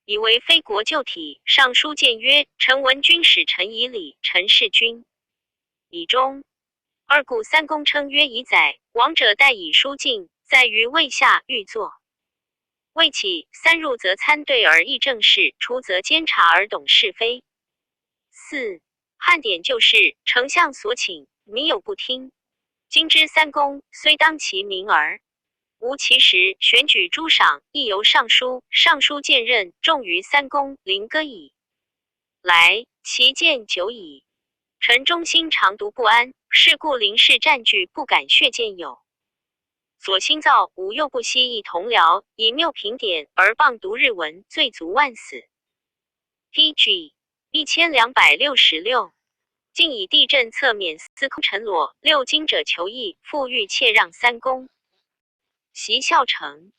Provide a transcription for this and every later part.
以为非国旧体。尚书谏曰：臣闻君使臣以礼，臣事君以忠。二故三公称曰以载，王者待以书进，在于位下欲作。未起，三入则参对而议政事，出则监察而懂是非。四、汉典旧事，丞相所请，民有不听。今之三公，虽当其名而无其实，选举诸赏，亦由尚书。尚书荐任，重于三公，临歌矣。来，其见久矣。臣忠心常独不安，是故临事占据，不敢血见有。所兴造，吾又不惜一同僚，以谬评典而谤读日文，罪足万死。PG 1266。竟以地震侧免司空陈裸，六经者求义，复欲窃让三公。袭孝成。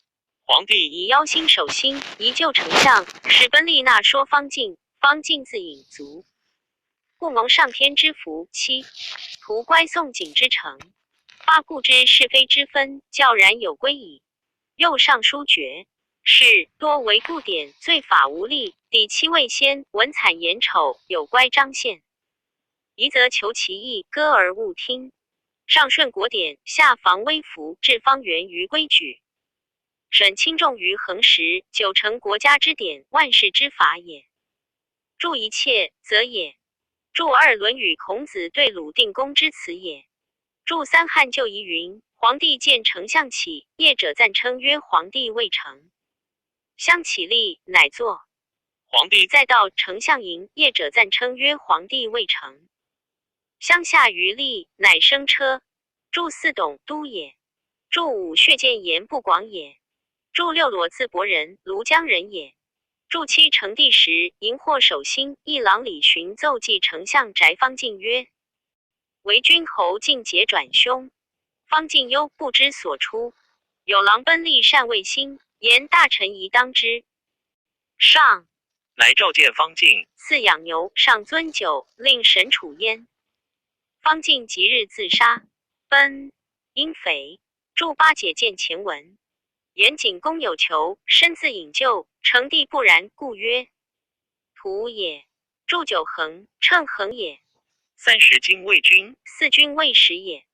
皇帝以邀心守心，宜救丞相，使奔利纳说方进，方进自引卒。故蒙上天之福。七、图乖宋景之诚。八故知是非之分，较然有归矣。又尚书爵是多为故典，罪法无力。第七位先，文惨言丑，有乖彰宪。宜则求其意，歌而勿听。上顺国典，下防微服，治方圆于规矩。审轻重于衡实，九成国家之典，万世之法也。注一切，则也。注二论语孔子对鲁定公之辞也。注三汉旧仪云：皇帝见丞相起，业者赞称曰皇帝未成。相起立，乃坐。皇帝再到丞相迎，业者赞称曰皇帝未成。相下于立，乃升车。注四董督也。注五血见言不广也。注六裸自伯人，庐江人也。注七成帝时，荧惑守心，一郎李寻奏记丞相翟方进曰：为君侯尽节转凶。方进忧不知所出，有郎奔利善卫心，言大臣宜当之。上乃召见方进，赐养牛，上樽酒，令神处焉。方进即日自杀。奔因肥。注八解见前文。严景公有求，身自引咎，成帝不然，故曰徒也。注九衡，称衡也。30经卫君，四君卫使也。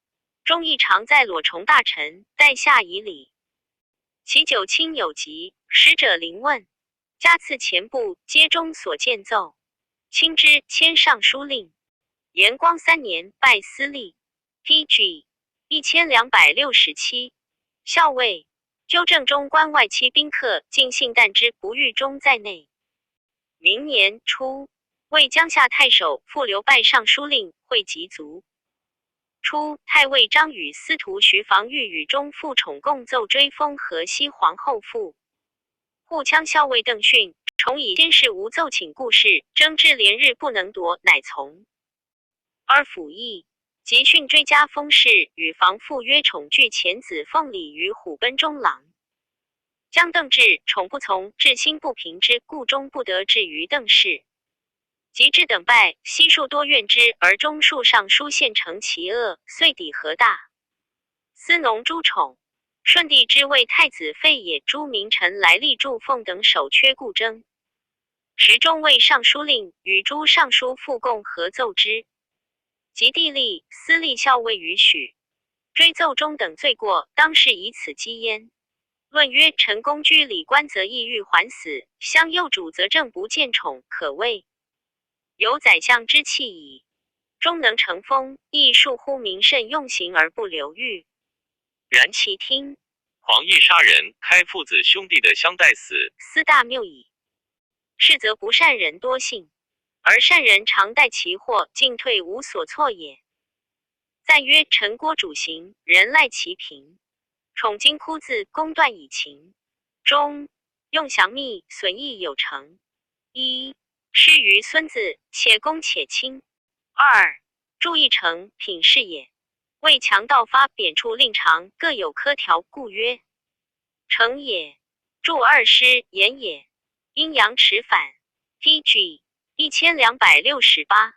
忠义常在裸崇大臣，待下以礼。其九卿有疾，使者临问，加赐前部，皆中所见奏。卿之，迁尚书令。延光3年，拜司隶。PG 1267。校尉。纠正中关外戚宾客，尽信旦之不狱中在内。明年初，为江夏太守，复留拜尚书令，会及卒。初，太尉张与司徒徐防御与中父宠共奏追封河西皇后父。护羌校尉邓训，重以监视无奏请故事，争之连日不能夺，乃从。而府议。及训追加封事，与防父约宠具前子凤礼于虎贲中郎。将邓至宠不从，至心不平之，故终不得至于邓氏。及至等败，悉数多怨之，而中数尚书献成其恶，遂抵何大。司农诸宠。顺帝之为太子废也，诸名臣来历祝奉等守缺故争。时中尉尚书令，与诸尚书复共合奏之。及帝立，司隶校尉于许追奏中等罪过，当是以此讥焉。论曰：臣公居礼官，则意欲还死；相幼主，则政不见宠，可谓有宰相之气矣。终能成风，亦数乎民慎用刑而不流狱。然其听黄义杀人，开父子兄弟的相待死，斯大谬矣。是则不善人多信。而善人常待其祸，进退无所措也。赞曰：臣郭主行，人赖其平。宠金枯字，公断以情。中用降密，损益有成。一施于孙子，且公且亲。二注意诚，品事也。为强盗发贬处令常，各有科条，故曰诚也。注二施言也。阴阳持反。PG 1268。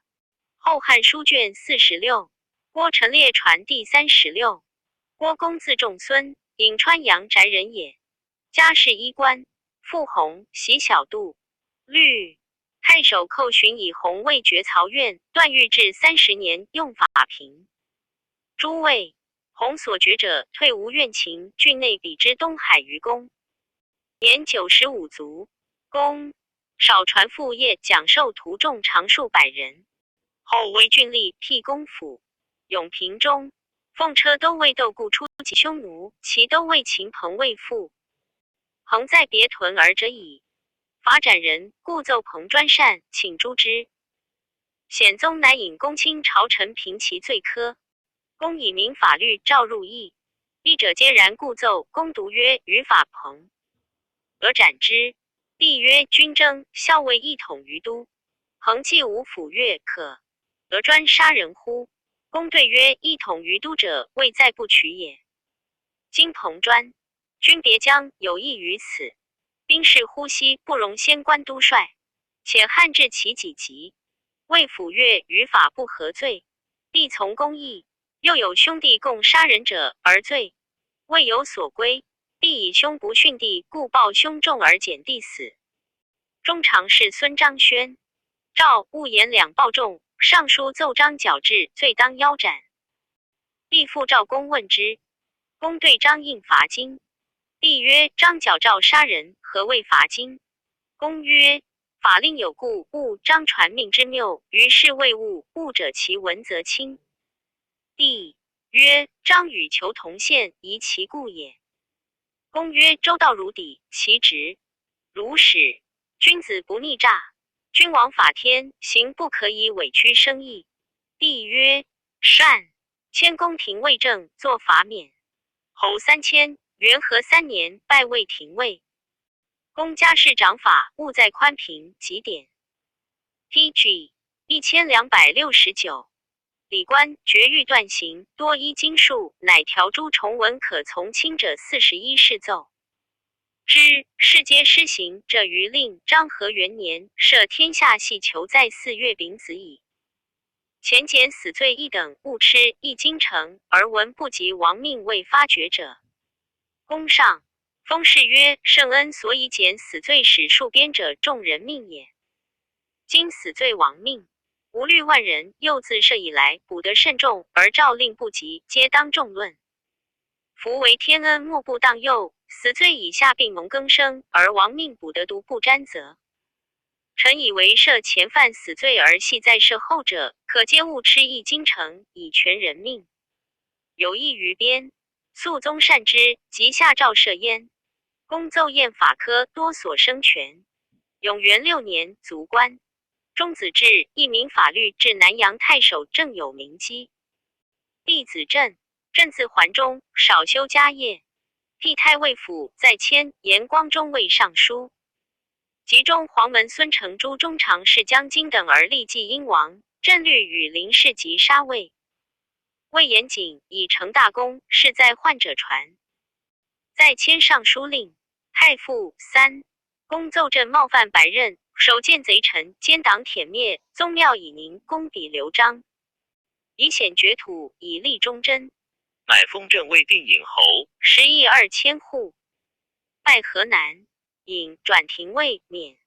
后汉书卷46。郭陈列传第36。郭公字仲孙，颍川阳翟人也。家世衣冠，父弘，喜小度，律太守寇寻以弘未决曹院，段誉至30年，用法平。诸位弘所决者，退无怨情，郡内比之东海于公。年95卒。公少传父业，讲授徒众常数百人。后为郡吏，辟公府。永平中，奉车都尉窦固出其匈奴，其都尉秦彭未复。彭在别屯而者矣。法斩人，故奏彭专善，请诛之。显宗乃引公卿朝臣评其罪科。公以明法律诏入议，议者皆然，故奏。公独曰：于法彭，而斩之。帝曰：君征校尉一统于都，彭既无府钺可，而专杀人乎？公对曰：一统于都者，未在不取也。今彭专，君别将有益于此。兵士呼吸，不容先官都帅，且汉至其己急，为府钺于法不合罪，必从公议。又有兄弟共杀人者而罪，未有所归，必以兄不逊弟，故报兄重而减弟死。中常侍孙章宣诏勿言两报重，上书奏章矫治，罪当腰斩。帝复召公问之，公对章应罚金。帝曰：章矫诏杀人，何谓罚金？公曰：法令有故，勿章传命之谬，于是谓误，误者其文则轻。帝曰：章与求同县，宜其故也。公曰：周道如砥，其直如矢。君子不逆诈，君王法天，行不可以委屈生义。帝曰：善。迁公廷尉正，作法免。侯3000，元和3年，拜为廷尉。公家事长法，务在宽平极典。P.G. 1269。礼官绝狱断刑，多依经术，乃条诸重文可从轻者41事奏。之世皆施行者于令章和元年，设天下系囚在4月丙子矣。前减死罪一等，勿吃一京城，而闻不及亡命未发觉者。公上封谥曰：圣恩所以减死罪使数编者，众人命也。今死罪亡命，无虑万人，又自设以来补得甚重，而诏令不及，皆当众论。夫为天恩，莫不当佑；死罪以下并蒙更生，而亡命补得独不沾责。臣以为赦前犯死罪而系在赦后者，可皆勿吃一京城，以全人命。有益于边，肃宗善之，即下诏赦焉。公奏验法科，多所生权。永元6年，卒官。钟子至一名法律至南阳太守，正有名基。弟子镇，镇字桓中，少修家业。辟太尉府，在迁延光中尉尚书。及中黄门孙承诸中常侍将军等而立继英王，镇律与林氏及杀魏。魏延景以成大功，是在患者传。再迁尚书令。太傅3。公奏朕冒犯白刃，手见贼臣，奸党殄灭，宗庙以宁，公比刘璋，以显爵土，以立忠贞。乃封镇卫定尹侯10亿2000户。拜河南，尹转廷尉，免。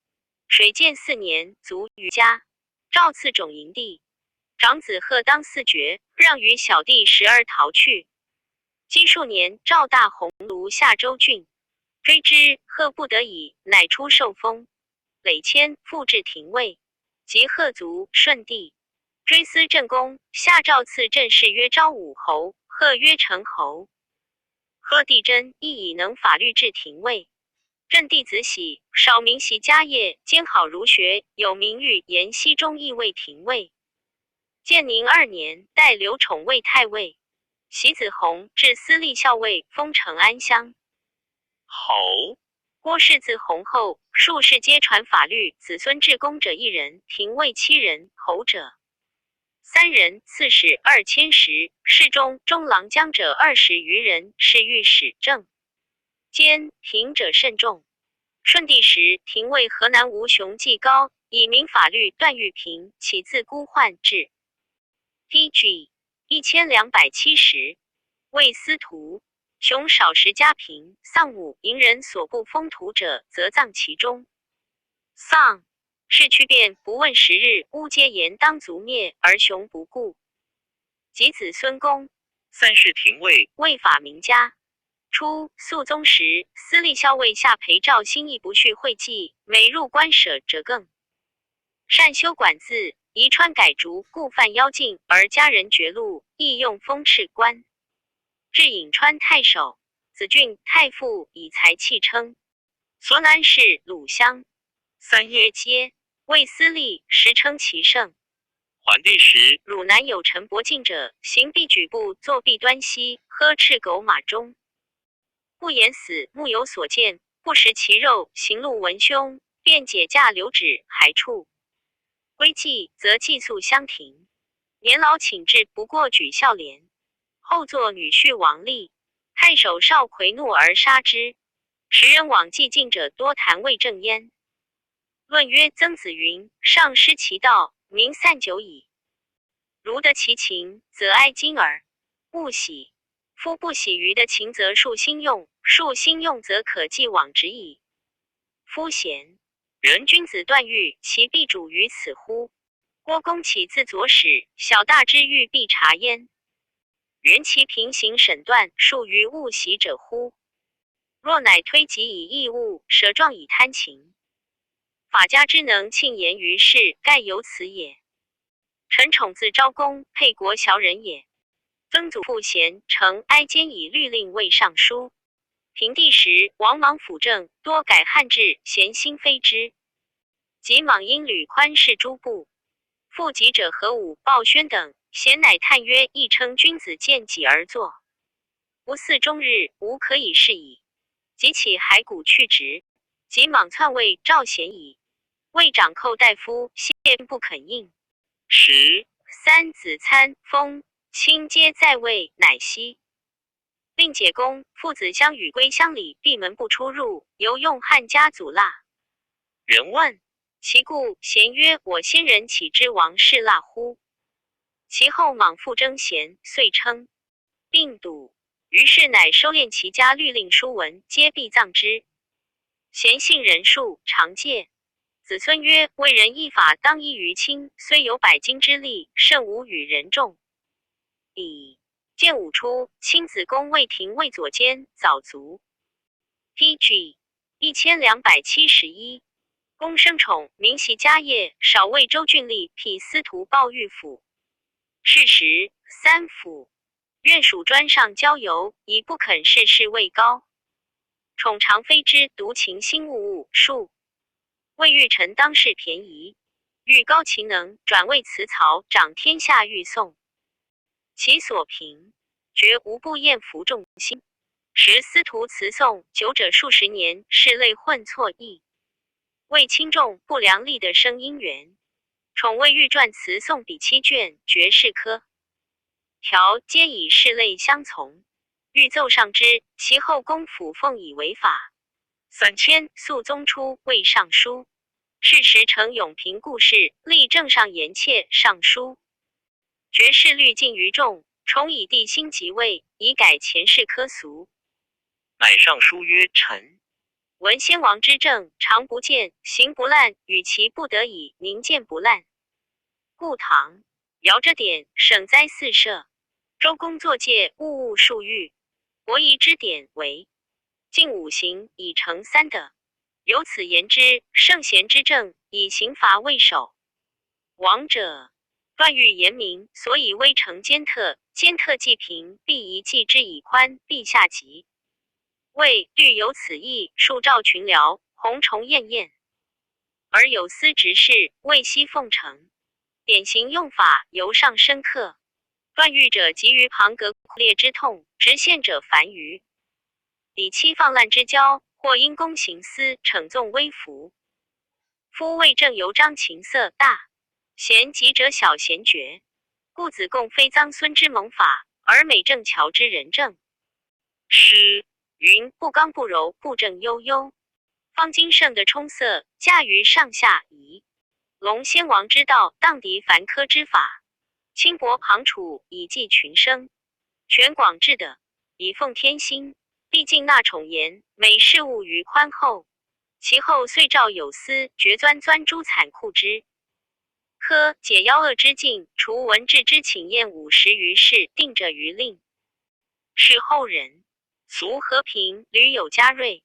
水建4年，卒于家。诏赐种营地，长子贺当4爵，让于小弟时而逃去。积数年，赵大鸿卢夏州郡，追之，贺不得已，乃出受封。累迁，复至廷尉。及贺卒，顺帝追思郑公，下诏赐郑氏曰昭武侯，贺曰成侯。贺帝真亦以能法律至廷尉。郑弟子喜，少明习家业，兼好儒学，有名誉，延熙中亦为廷尉。建宁2年，代刘宠为太尉。袭子弘至司隶校尉，封成安乡侯。郭氏自弘后，数世皆传法律，子孙至公者1人，廷尉7人，侯者3人，刺史2010，侍中、中郎将者20余人，是御史正监廷者甚众。顺帝时，廷尉河南吴雄季高，以明法律段誉平，起自孤宦至 P.G. 1270，为司徒。雄少时家贫，丧母，迎人所不封土者，则葬其中。丧是去变不问时日，乌皆言当族灭，而雄不顾。及子孙公，三世廷尉，魏法名家。初，肃宗时，司隶校尉下裴肇兴亦不恤讳忌，每入官舍者更善修管字，宜川改竹，故犯妖禁，而家人绝禄，亦用封敕官。至颍川太守，子俊太傅以才气称。所南氏鲁乡，三业皆魏司隶，时称其盛。桓帝时，汝南有陈伯敬者，行必举步，坐壁端膝，喝赤狗马中。不言死，目有所见，不食其肉，行路闻凶，便解驾留止还处。归计，则寄宿乡庭。年老请至，不过举孝廉。后作女婿王立，太守邵奎怒而杀之。时人往既尽者，多谈魏正焉。论曰：曾子云：上失其道，民散久矣。如得其情，则哀今耳。勿喜。夫不喜于的情，则树心用；树心用，则可继往直矣。夫贤人君子断欲，其必主于此乎？郭公岂自左使，小大之欲必察焉。原其平行审断，数于物喜者乎？若乃推己以义物，舍状以贪情。法家之能庆言于世，盖由此也。臣宠自昭公，沛国小人也。曾祖父贤承哀监以律令为尚书。平帝时，王莽辅政，多改汉制，贤心非之。及莽因吕宽视诸部，复及者何武、鲍宣等，贤乃叹曰：亦称君子见己而作，不似终日，无可以事矣。即起骸骨去职。及莽篡位，赵贤矣。魏长寇大夫，谢不肯应。时三子参、封、卿皆在位，乃息。令解公父子相与归乡里，闭门不出入，犹用汉家祖蜡。人问其故，贤曰：我先人岂知王室蜡乎？其后莽复征贤，遂称并笃。于是乃收敛其家律令书文，皆必葬之。贤信人数，常戒。子孙曰：为人依法，当依于亲，虽有百金之力，甚无与人众。乙建武初，亲子宫魏廷尉左监早卒。PG 1271。公生宠，明袭家业，少为周郡吏，辟司徒鲍御府。是时，三府院属专上交游，以不肯事事位高。宠常非之，独情心物数。魏欲臣当世便宜，欲高其能，转为辞曹，掌天下欲颂。其所凭，绝无不厌服众心。时司徒辞颂，久者数十年，是类混错异。为轻重不良力的生因缘，宠魏欲传辞颂比7卷，绝世科条皆以是类相从。欲奏上之，其后公府奉以为法。迁肃宗初为尚书。是时承永平故事，立正上言切尚书。爵士律尽于众，重以帝辛即位，以改前世科俗。乃上书曰：臣闻先王之政，常不见，行不滥，与其不得已，宁见不滥。故唐尧着典，省灾四社；周公作戒，物数欲。伯夷之典为尽5行，以成3德。由此言之，圣贤之政，以刑罚为首。王者断欲严明，所以微惩奸特，奸特既平，必宜继之以宽陛下急。魏律有此意，数兆群僚，红虫艳艳。而有司执事，未悉奉承。典型用法由上深刻。断狱者急于旁隔裂之痛，执宪者烦于理期放滥之交，或因公行私，惩纵微服。夫魏正由张情色大，贤吉者小贤绝。故子贡非臧孙之谋法，而美正乔之仁政。诗云：不刚不柔，不正悠悠。方今圣的冲色，驾于上下夷。龙先王之道，荡涤凡科之法。轻薄旁处，以济群生。全广志的，以奉天心。毕竟纳宠言，每事物于宽厚。其后遂诏有司决钻诸惨酷之。科解妖恶之境，除文治之请宴50余事，定者于令。是后人俗和平，屡有加锐。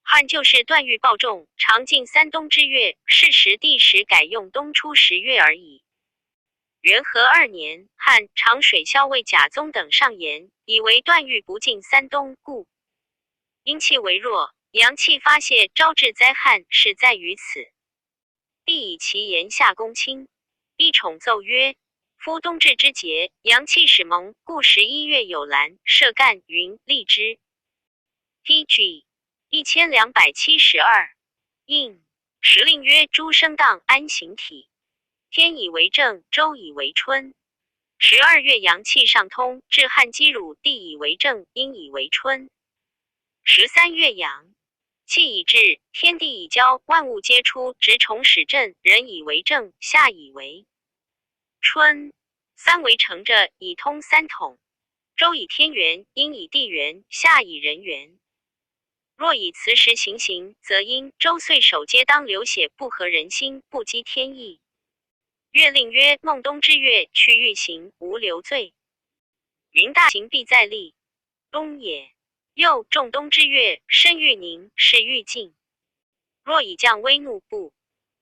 汉旧时段誉暴众，常进3冬之月，是时帝时改用冬初10月而已。元和2年，汉长水校尉贾宗等上言，以为段誉不进3冬，故阴气为弱，阳气发泄，招致灾害，是在于此。帝以其言下公卿，一宠奏曰：夫冬至之节，阳气始蒙，故11月有兰、射干、云、荔枝。PG 1272应时令曰：诸生当安行体，天以为正，周以为春。12月阳气上通，至汉积乳，地以为正，阴以为春。13月阳气已至，天地已交，万物皆出，直虫始振，人以为正，夏以为春。三为成着，以通三统。周以天元，阴以地元，夏以人元。若以此时行，则因周岁首皆当流血，不合人心，不激天意。月令曰：孟冬之月，去欲行，无流罪。云大行必在立，冬也。又仲冬之月，身欲凝，是欲静。若以降微怒，不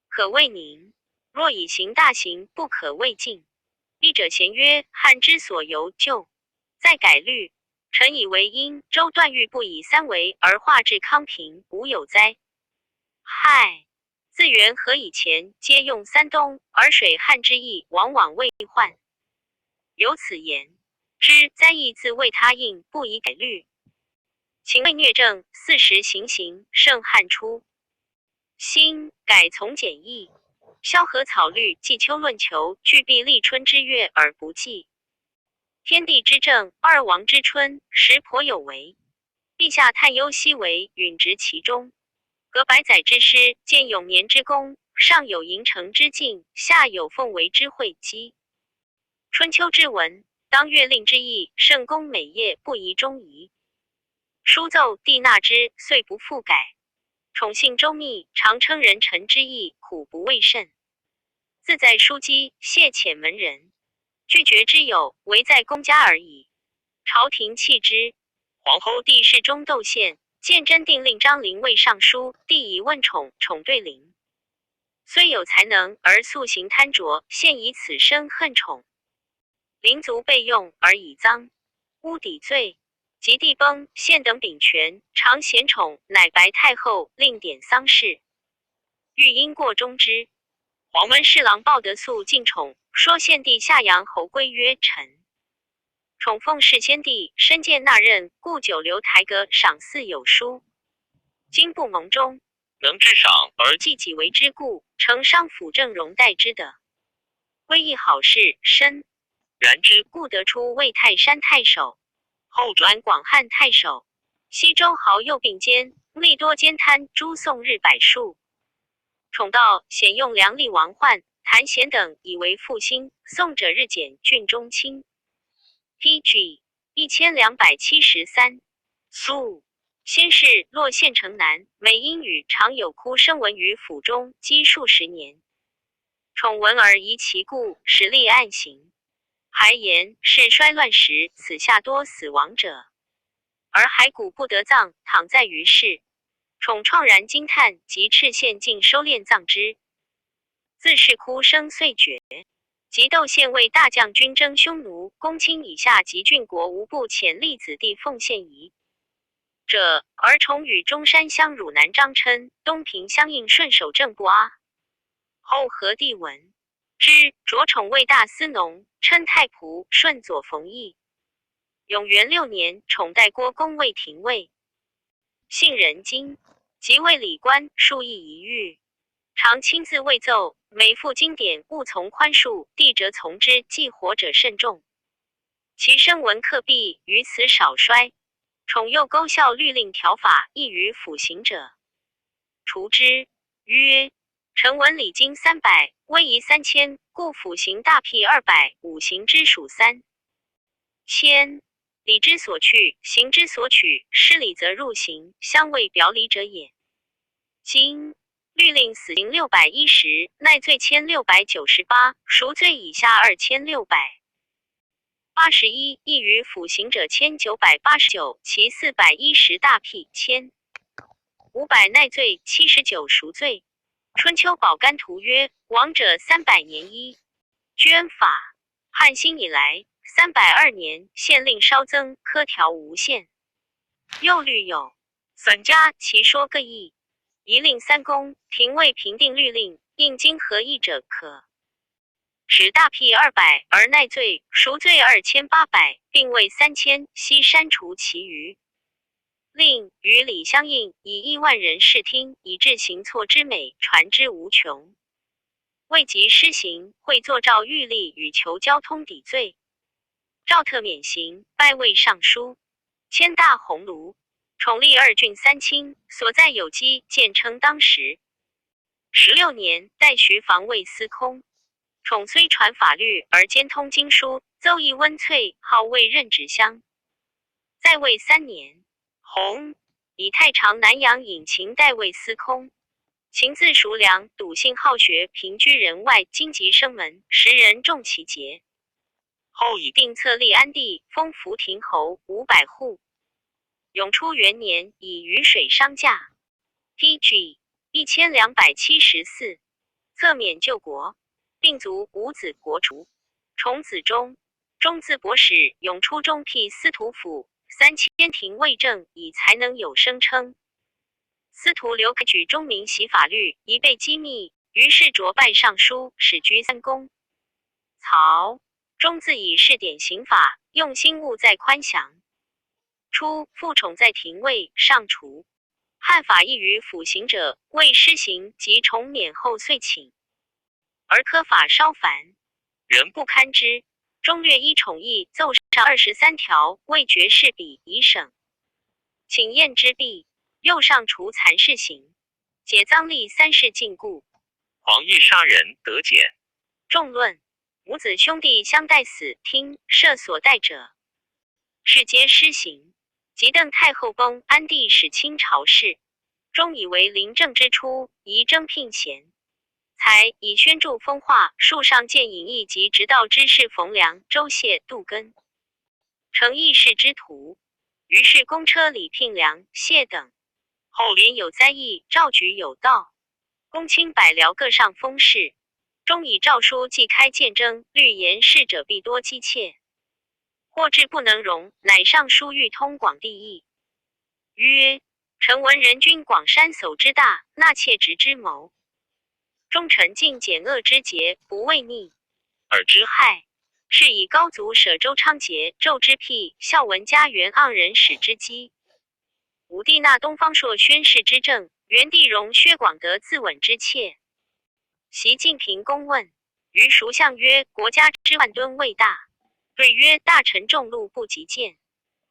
可谓凝；若以行大行，不可谓静。一者咸曰：汉之所由旧，再改律。臣以为因周段誉不以3为，而化至康平，无有哉？亥自元和以前，皆用3冬，而水旱之意往往未患。由此言之，灾异自为他应，不以改律。秦魏虐政，40行，盛汉初。辛改从简易，萧何草律，季秋论求，俱必立春之月而不祭。天地之正，2王之春，实颇有为。陛下探忧悉为，允直其中。隔百载之师，见永年之功，上有盈城之境，下有凤为之会稽。春秋之文，当月令之意，圣公每夜不宜中仪。书奏帝纳之，遂不复改。宠信周密，常称人臣之意，苦不未甚。自在书机，谢遣门人。拒绝之有，唯在公家而已。朝廷弃之。皇后帝世中窦宪见真定令张陵为尚书，帝以问宠，宠对陵。虽有才能，而素行贪浊，现以此生恨宠。陵卒备用而以赃，诬抵罪。及帝崩，宪等秉权，常贤宠，乃白太后，令典丧事。欲因过中之。黄门侍郎鲍德素敬宠，说献帝下阳侯归曰：臣宠奉侍先帝，身见纳任，故久留台阁，赏赐有书。今不蒙中，能治赏而既己为之故，承商辅政容待之的。威义好事，深然之，故得出魏泰山太守，后转转广汉太守。西周豪右并肩，力多兼贪，诛宋日百数。宠道显用梁厉王焕、谭贤等以为复兴，宋者日减，郡中轻。PG 1273苏先是洛县城南，每阴雨常有哭声闻于府中，积数十年。宠闻而疑其故，实力暗行。还言是衰乱时，此下多死亡者，而骸骨不得葬，躺在于室。宠怆然惊叹，即敕县尽收敛葬之。自是哭声遂绝。及窦宪为大将军征匈奴，公卿以下及郡国无不遣立子弟奉献仪者，而宠与中山乡汝南张琛、东平相应顺守正不阿。后何帝闻之，着宠为大司农，称太仆，顺左冯翊。永元6年，宠代郭公为廷尉。姓人精，即为礼官，数议一狱，常亲自慰奏，每复经典，勿从宽恕，帝则从之，既活者甚众。其声闻克弊，于此少衰。宠又勾效律令条法，易于辅行者，除之。曰：臣闻礼经300，威仪3000，故辅行大辟200，五行之属3千。礼之所去，行之所取，失礼则入刑，相谓表里者也。今律令死刑610，奈罪1698，赎罪以下2681，亦于腐刑者1989，其410大辟1500奈罪79赎罪。春秋宝干图曰：王者300年一捐法，汉兴以来320年，县令稍增，科条无限。又律有3家，其说各异。一令3公，廷尉评定律令，应经合议者可使大辟200而奈罪，赎罪2800，并为3000，悉删除其余。令与礼相应，以亿万人视听，以致行错之美，传之无穷。未及施行，会作诏谕吏与求交通抵罪。诏特免刑，拜为尚书，迁大鸿胪，宠历2郡3卿，所在有基，见称当时。16年，代徐防卫司空。宠虽传法律，而兼通经书，奏议温粹，号为任直乡。在位3年，弘以太常南阳尹秦代为司空。秦字叔良，笃信好学，平居人外，荆棘生门，时人重其节。后以定策立安地，封福亭侯500户。永初元年，以雨水商价。PG 1274，册免救国，并卒，五子国除。崇子忠，中字博史，永初中辟司徒府，3000廷尉正，以才能有声称。司徒刘开举中明习法律，疑被机密，于是擢拜尚书，使居3公。曹中自以试点刑法，用心务在宽详。初，复宠在廷尉，上除。汉法亦于腐刑者，未施行，即重免后遂请。而科法稍繁，人不堪之。中略依宠议，奏上23条，未决事笔，以省。请验之毕，又上除残事刑，解赃吏3事禁锢。黄欲杀人得减。众论，母子兄弟相待死，听设所待者，是皆施行。及邓太后崩，安帝使清朝事，终以为临政之初，宜征聘贤。才以宣著风化，树上见隐逸及直道之士冯良、周谢、杜根，成议事之徒。于是公车李聘良、谢等。后连有灾异，诏举有道。公卿百僚各上封事，终以诏书既开谏争，律言事者必多讥切。或至不能容，乃上书欲通广地议。曰：臣闻人君广山叟之大，纳妾直之谋。忠臣尽简恶之节，不为逆。尔之害，是以高祖舍周昌节，纣之辟，孝文家元盎人始之基。武帝纳东方朔宣誓之政，元帝容薛广德自刎之切。习近平公问于蜀相曰：国家之万吨未大。对曰：大臣重禄不及见，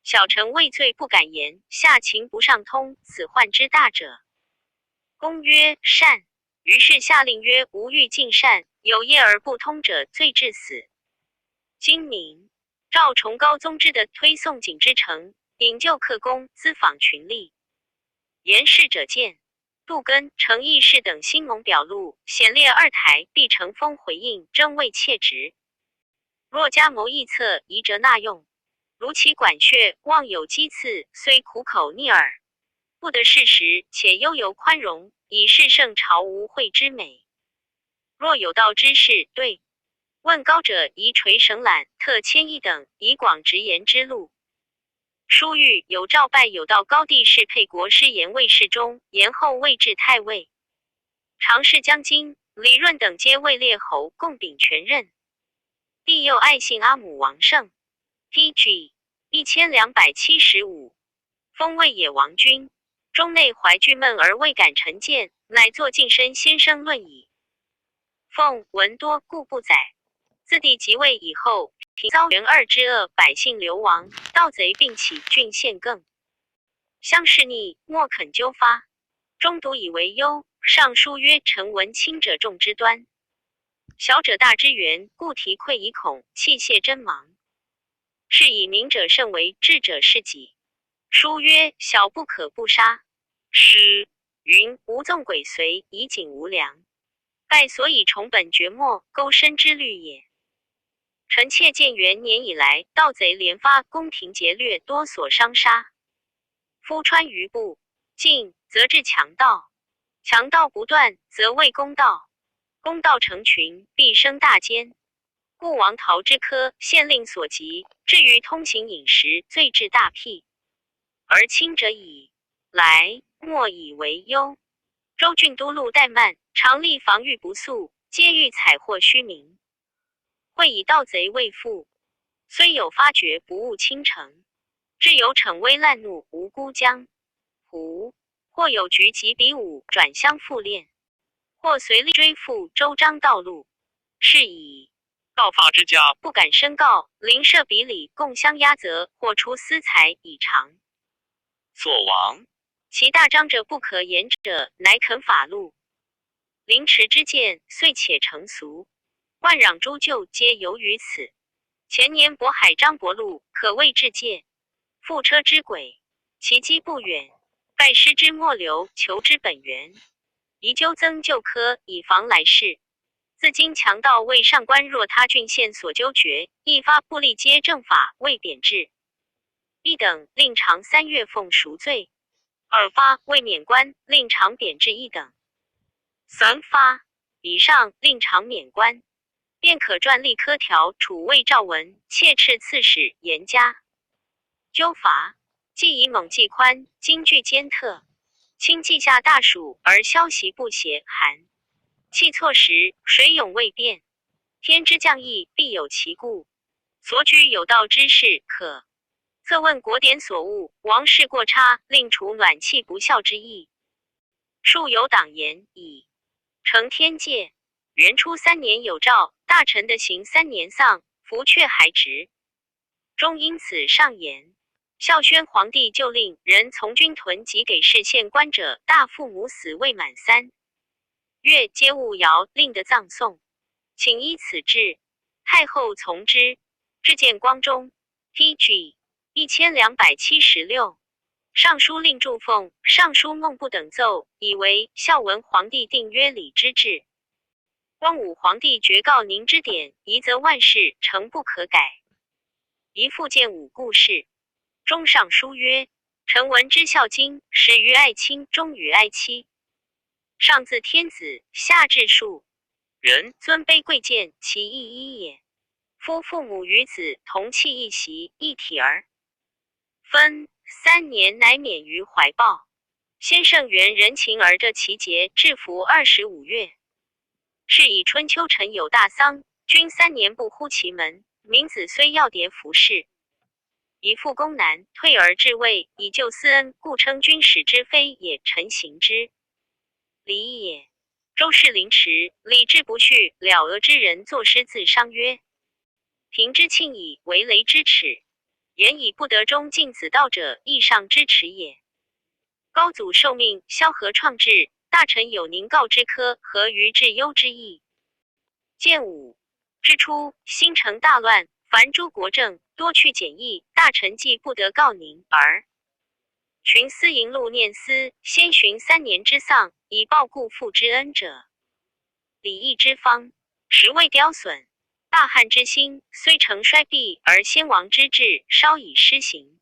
小臣畏罪不敢言，下情不上通，此患之大者。公曰：善。于是下令曰：无欲尽善，有业而不通者，罪致死。今明赵崇高宗之的推宋景之诚，引咎克功，咨访群吏。言事者见杜根、程义士等新盟表录，显列2台，必乘风回应，争为切职。若加谋议策，宜折纳用。如其管血，妄有讥刺，虽苦口逆耳，不得事实，且悠游宽容，以示圣朝无惠之美。若有道之士，对问高者，宜垂绳缆，特迁议等，以广直言之路。书谕有诏拜有道高帝是沛国师言卫侍中，延后位至太尉。常侍将军李润等皆位列侯，共秉全任。帝又爱信阿母王胜 PG 1275，封魏野王君，中内怀惧闷而未敢陈谏，乃作近身先生论矣。凤文多故不载。自帝即位以后，平遭元二之恶，百姓流亡，盗贼并起，郡县更相视逆，莫肯纠发。中独以为忧，上书曰：臣闻轻者重之端，小者大之源，故提愧以恐，器械真盲。是以明者甚为，智者是己。书曰：小不可不杀。诗云无纵轨随，以景无良。盖所以重本绝末，钩深之虑也。臣妾建元年以来，盗贼连发，宫廷劫掠多所伤杀。夫川渝不进，则致强盗；强盗不断，则为公道。公道成群，必生大奸。故王陶之科，县令所及，至于通行饮食，罪至大辟。而轻者以来，莫以为忧。州郡都路怠慢，常力防御不肃，皆欲采获虚名。会以盗贼为父，虽有发觉，不务倾城。至有逞威滥怒，无辜江湖；或有局及比武，转相复练；或随力追赴周章道路。是以盗发之家，不敢申告，邻舍比里共相压责，或出私财以偿。所亡。其大章者不可言者，乃肯法录。凌迟之见，遂且成俗。万攘诸旧，皆由于此。前年渤海张伯禄，可谓至戒。覆车之轨，其机不远。拜师之末流，求之本源。宜纠增旧科，以防来世。自今强盗为上官若他郡县所纠决，一发不力皆正法，未贬制。一等令长3月俸赎罪。2发未免官，令长贬制1等。3发以上令长免官，便可撰立科条，处魏赵文、切斥刺史严加。纠罚既以猛计宽，今据奸特，轻记下大暑，而消息不协寒。气错时，水涌未变。天之降义，必有其故。所举有道之事，可测问国典所悟，王室过差，令除暖气不孝之意。数有党言以承天戒。元初3年有诏，大臣的行3年丧，服阙还职。终因此上言，孝宣皇帝就令人从军屯及给事县官者，大父母死未满3月，皆勿遥令的葬送，请依此制。太后从之。至建光中 TG 1276，尚书令祝凤、尚书孟不等奏，以为孝文皇帝定约礼之制。光武皇帝绝告宁之典，宜则万事诚不可改。宜复见武故事。中上书曰：臣闻之孝经，始于爱卿，终于爱妻。上自天子，下至庶人，尊卑贵贱，其意一也。夫父母与子同气一席，一体儿分3年，乃免于怀抱。先圣元人情而着其节，至服25月。是以春秋臣有大丧，君3年不呼其门，民子虽要迭服侍。以复公难，退而至位，以救私恩，故称君使之非也，臣行之。礼也。周氏凌迟，礼制不序，了俄之人作诗自伤曰：平之庆矣，为雷之耻。言以不得中敬子道者，亦上之耻也。高祖受命，萧何创制，大臣有宁告之科，何于至忧之意？建武之初，新城大乱，凡诸国政多去简易，大臣既不得告宁，而寻私淫禄念思，先寻3年之丧，以报故父之恩者，礼义之方，实未雕损。大汉之兴，虽成衰弊，而先王之治稍已施行。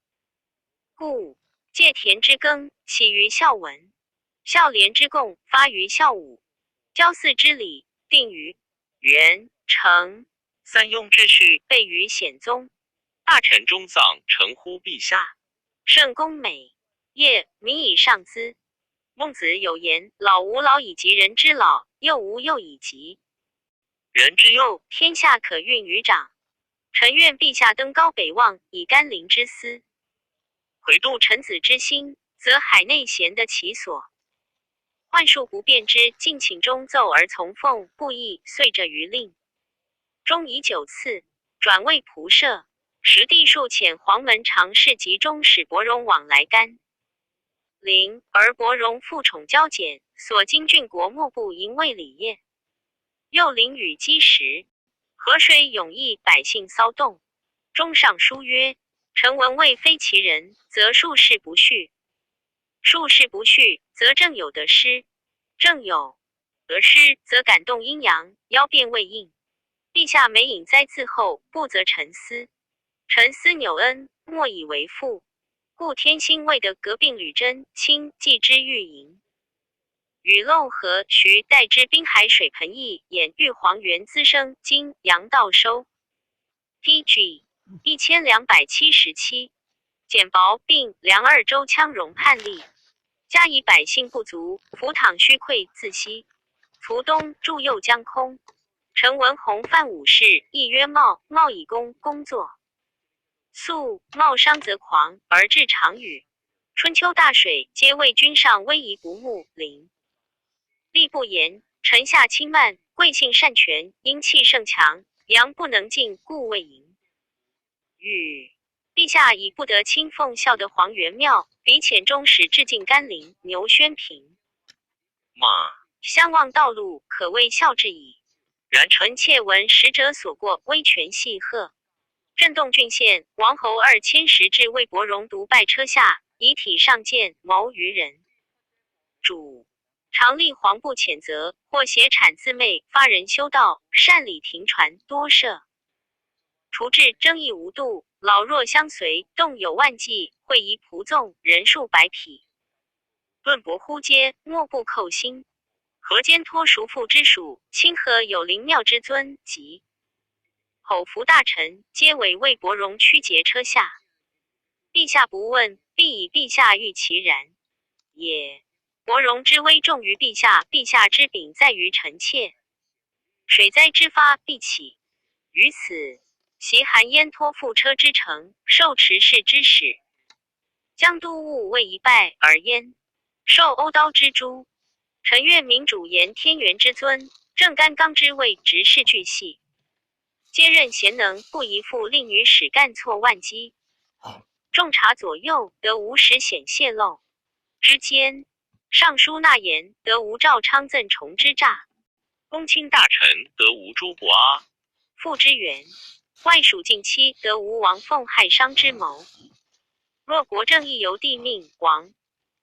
故介田之耕起于孝文，孝廉之贡发于孝武，郊祀之礼定于元成，三庸之序备于显宗。大臣中丧，承乎陛下。圣公美业，民以上资。孟子有言：老吾老以及人之老，幼吾幼以及人之幼，天下可运于掌。臣愿陛下登高北望，以甘霖之思，回度臣子之心，则海内贤得其所。幻术不变之，敬请中奏而从奉，不义遂着于令。终以9次，转为仆射。时帝数遣黄门常侍及中使伯荣往来甘霖，而伯荣复宠骄俭，所经郡国莫不淫为礼业。又临雨积时，河水涌溢，百姓骚动。中上书曰：臣闻为非其人，则术士不恤。数事不续，则正有得失；正有得失，则感动阴阳，腰变未应。陛下每隐灾字后，不则沉思。沉思纽恩，莫以为父。故天心谓的革并吕真卿继之御营。与漏河徐代之滨海水盆邑演玉皇园滋生今阳道收。PG 1277简薄并梁二州羌戎叛逆，加以百姓不足，浮躺虚溃自息。卒东驻右江空，陈文宏犯武士，亦曰茂，茂以工作。肃茂伤则狂，而至长雨。春秋大水，皆为君上威仪不睦。临吏不严，臣下轻慢，贵姓擅权，因气盛强，阳不能进，故未迎。禹陛下以不得亲奉孝的黄元庙，比遣中使致敬甘霖、牛宣平。马相望道路，可谓孝之矣。然臣妾闻使者所过，威权细贺。震动郡县，王侯2010至魏伯荣独拜车下，遗体上见，谋于人。主常立黄布谴责，或挟产自媚，发人修道，擅礼停传，多涉。除至争议无度，老弱相随，动有万计，会宜仆纵，人数百匹。论博忽皆，莫不扣心。河间托叔父之属，清河有灵庙之尊，及吼服大臣，皆为魏伯荣屈节车下。陛下不问，必以陛下欲其然也。伯荣之威重于陛下，陛下之柄在于臣妾。水灾之发必起，于此袭韩焉托付车之城，受持事之使。江都务为一败而焉，受欧刀之诛。臣愿民主言天元之尊，正干纲之位执事巨细，皆任贤能，不宜复令于使干错万机。众察左右，得无实显泄露之间。尚书纳言，得无赵昌赠崇之诈。公卿大臣，得无朱不阿。父之源，外属近期，得无王凤害商之谋。若国政亦由帝命，王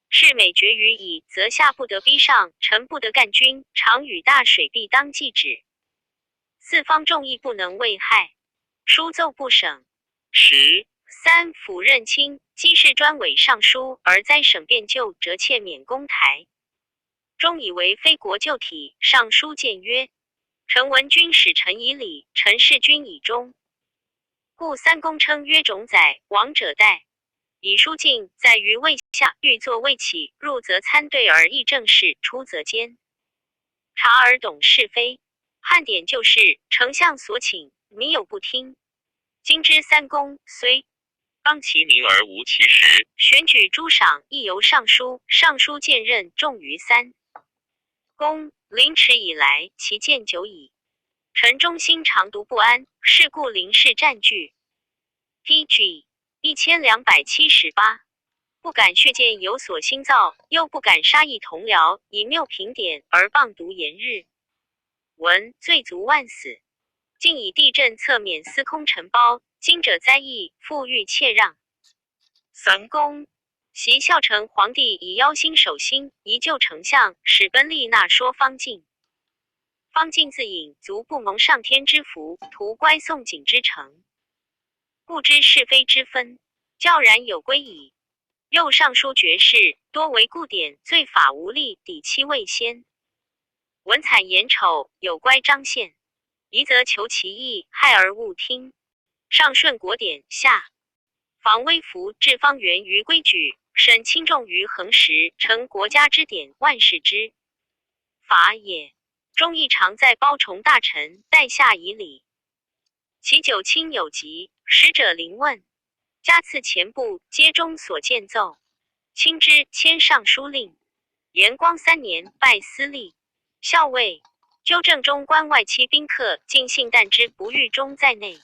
是每决于矣，则下不得逼上，臣不得干君，常与大水必当继止。四方众议不能为害，书奏不省。13府任卿，稽事专委尚书，而灾省变旧，折妾免公台。终以为非国旧体，尚书谏曰：臣闻君使臣以礼，臣事君以忠。故三公称曰种宰，王者代。以书敬在于位下，欲作未起，入则参对而议政事，出则监察而懂是非。汉典旧事，丞相所请，民有不听。今之三公虽当其名而无其实，选举诸赏亦由尚书，尚书荐任重于三公。临迟以来，其见久矣。臣忠心常独不安，是故临事占据。PG 1278不敢血见有所新造，又不敢杀异同僚，以谬评点而谤读言日。文罪足万死，竟以地震侧免司空承包，今者灾异，复欲窃让。三公袭孝成皇帝以邀心守心，宜救丞相，使奔利纳说方进。方进自隐，足不蒙上天之福，图乖宋景之诚。故知是非之分，教然有归矣。又尚书爵士，多为故典，罪法无力，抵期未先。文惨言丑，有乖彰宪，疑则求其意，害而勿听。上顺国典下，防微服至方圆于规矩，审轻重于恒实，成国家之典，万世之法也。忠义常在包崇大臣，待下以礼。其九卿有疾，使者临问，加赐前部，皆中所见奏。卿之迁尚书令，延光3年，拜司隶、校尉，纠正中关外戚宾客尽信旦之不狱中在内。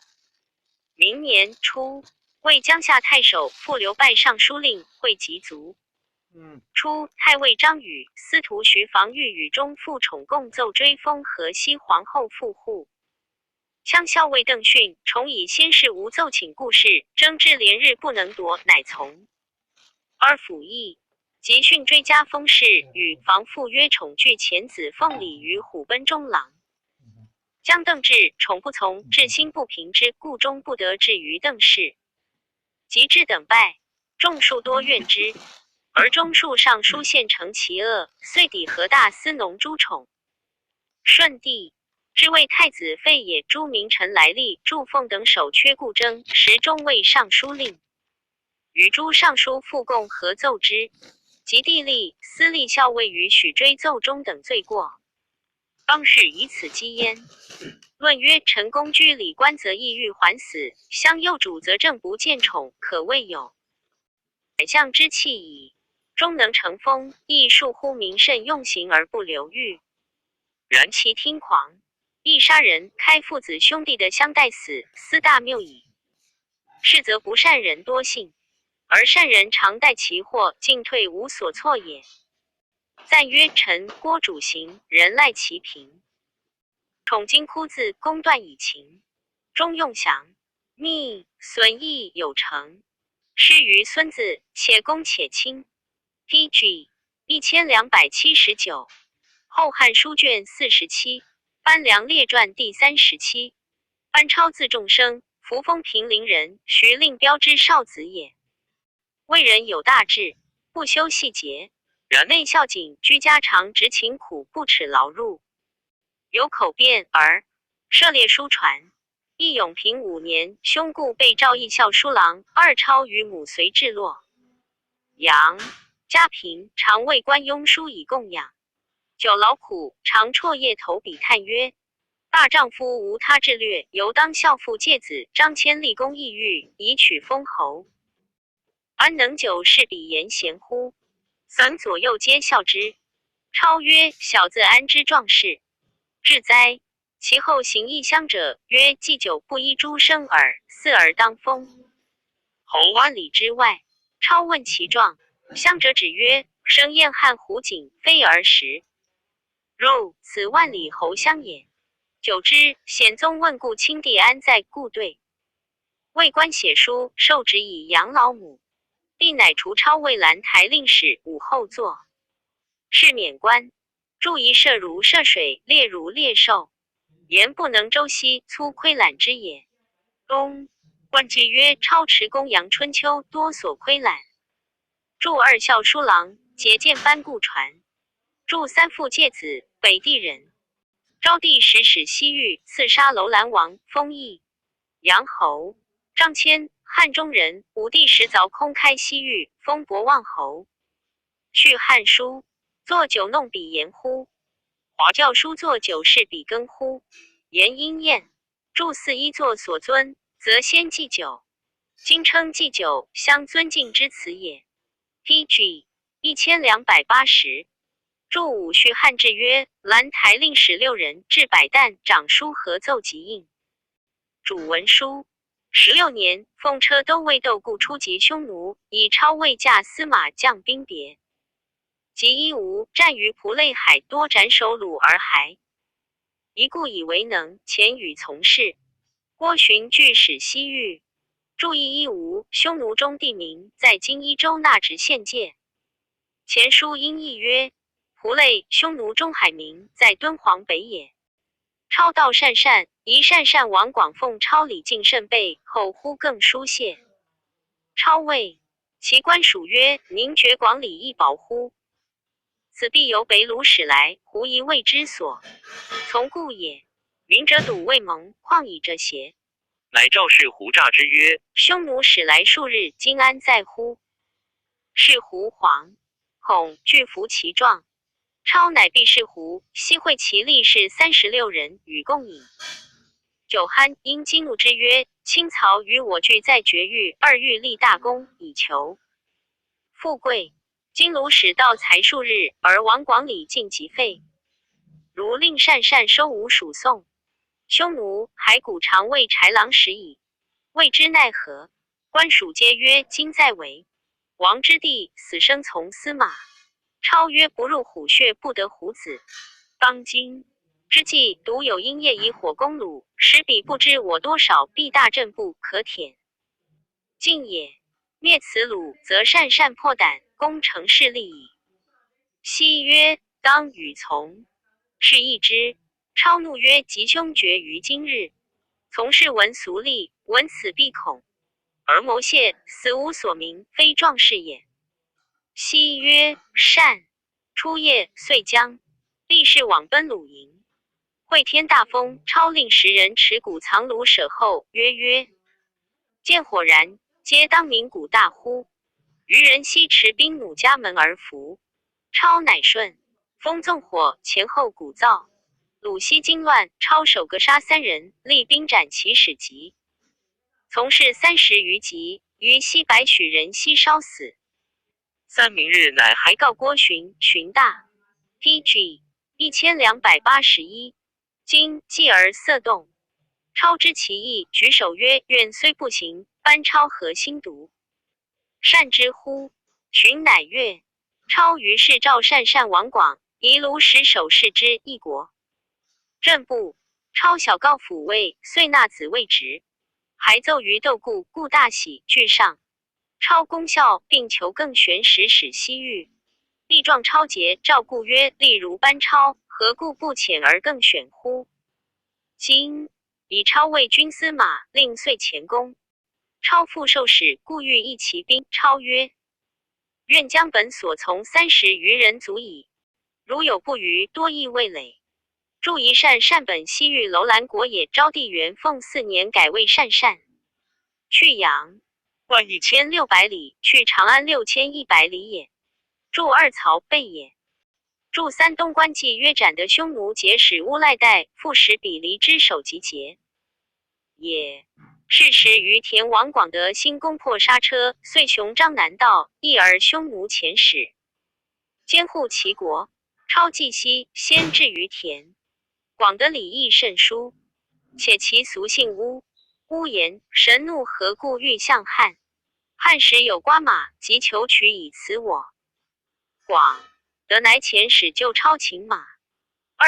明年初，为江夏太守傅留拜尚书令，会及卒。初，太尉张宇、司徒徐防御与中副宠共奏追封河西皇后复护。羌校尉邓训重以先世无奏请故事，争之连日不能夺，乃从。而府议即训追加封事，与房父曰宠具前子凤礼于虎贲中郎。将邓至宠不从，至心不平之故终不得至于邓氏。及至等败，众庶多怨之，而中庶尚书献成其恶，遂抵河大司农诸宠。顺帝至为太子废也诸名臣来历，祝奉等守缺故征，时中尉尚书令，与诸尚书复共合奏之。及帝立司隶校尉于许追奏中等罪过，方士以此讥焉。论曰：陈公居礼官则意欲还死，相幼主则政不见宠，可谓有宰相之气矣。终能成风，亦恕乎民甚用刑而不流狱。然其听狂，亦杀人，开父子兄弟的相待死，斯大谬矣。是则不善人多信，而善人常待其祸，进退无所措也。赞曰：臣郭主行，人赖其平。宠经哭字，公断以情，中用祥，密损益有成。施于孙子，且公且亲。PG 1279，后汉书卷47，班梁列传第37。班超字仲生，扶风平陵人，徐令标之少子也。为人有大志，不修细节，然内孝谨，居家常执勤苦，不耻劳碌。有口辩而涉猎书传。义永平5年，兄故被诏议校书郎，二超与母随至洛阳。家贫，常为官庸书以供养。久劳苦，常辍夜投笔叹曰：大丈夫无他志略，犹当孝父介子张骞立功异域，以取封侯。安能久视彼言贤乎？三左右皆笑之。超曰：小子安知壮士？至哉！其后行异乡者，曰：祭酒不依诸生耳，四耳当风。侯万里之外，超问其状，乡者指曰：生燕汉胡景，非而食。入此万里侯乡也。久之，显宗问故亲弟安在故对，为官写书，受旨以养老母。帝乃除超为兰台令史，武后作，是免官。注一射如射水，猎如猎兽，言不能周悉，粗窥览之也。公官记曰：超持公羊春秋，多所窥览。著二校书郎，节见班固传。著三父介子，北地人。昭帝时使西域，刺杀楼兰王，封邑阳侯。张骞，汉中人，武帝时凿空开西域，封博望侯。续汉书，作酒弄笔言乎？华教书作酒是笔耕乎？言殷艳。著四一作所尊，则先祭酒。今称祭酒，相尊敬之词也。PG 1280。著武续汉制曰：兰台令史6人，至百担，掌书合奏即印。主文书。16年，奉车都尉窦固出击匈奴，以超尉驾司马将兵别。及伊吾，战于蒲类海，多斩首虏而还。一故以为能，前与从事。郭循据使西域，注意伊吾，匈奴中地名，在今伊州纳直县界。前书因译曰：蒲类，匈奴中海名，在敦煌北也。超道善善，宜善善王广奉超礼敬甚备，后呼更书谢。超谓其官属曰：宁觉广礼一保乎？此必由北虏使来，胡疑谓之所从故也。云者笃未蒙，况以着邪？乃赵氏胡诈之曰：匈奴使来数日，今安在乎？是胡惶恐，惧服其状。超乃必是胡，悉会其力士36人，与共饮。酒酣，因激怒之曰：卿曹与我俱在绝域，二欲立大功，以求富贵。今虏使到才数日，而王广礼尽即废。如令善善收吾属宋。匈奴骸骨常为豺狼食矣，谓之奈何？官属皆曰：今在为王之地，死生从司马。超曰：不入虎穴，不得虎子。当今之计，独有因夜以火攻虏，使彼不知我多少，必大阵不可舔。晋也。灭此虏，则善善破胆，攻城市利矣。西曰：当与从。是议之。超怒曰：吉凶决于今日。从事闻俗例，闻此必恐，而谋谢，死无所名，非壮士也。西曰：善。初夜，遂将力士往奔鲁营。会天大风，超令10人持鼓藏鲁舍后，曰：见火燃，皆当鸣鼓大呼。余人悉持兵弩家门而伏。超乃顺风纵火，前后鼓噪。鲁西惊乱，超手格杀3人，立兵斩其使级。从事30余级，于西白许人悉烧死。三明日乃还告郭循，循大 PG 1281。今继而色动。超知其意，举手曰：愿虽不行，班超何心独？善之乎？循乃悦。超于是召善王广，夷卢使守视之一国。正部，超小告抚慰，遂纳子为职。还奏于窦固，故大喜，具上。超功效，并求更玄使西域。力壮超节，召固曰：例如班超，何故不遣而更选乎？今以超为军司马，令遂前功。超复受使，故欲议其兵。超曰：愿将本所从30余人足矣，如有不虞，多益未累。祝一善本西域楼兰国也。昭帝元凤4年改为善。去阳11600里，去长安6100里也。祝2曹备也。祝3东关计约斩得匈奴节使乌赖代，复使比离之首级节也。是时于田王广德兴攻破刹车，遂雄张南道，一而匈奴遣使监护齐国。超计西，先至于田。广德礼义甚殊，且其俗姓乌。乌言：神怒何故欲向汉？汉时有瓜马，即求取以辞我。广德乃遣使救超擒马。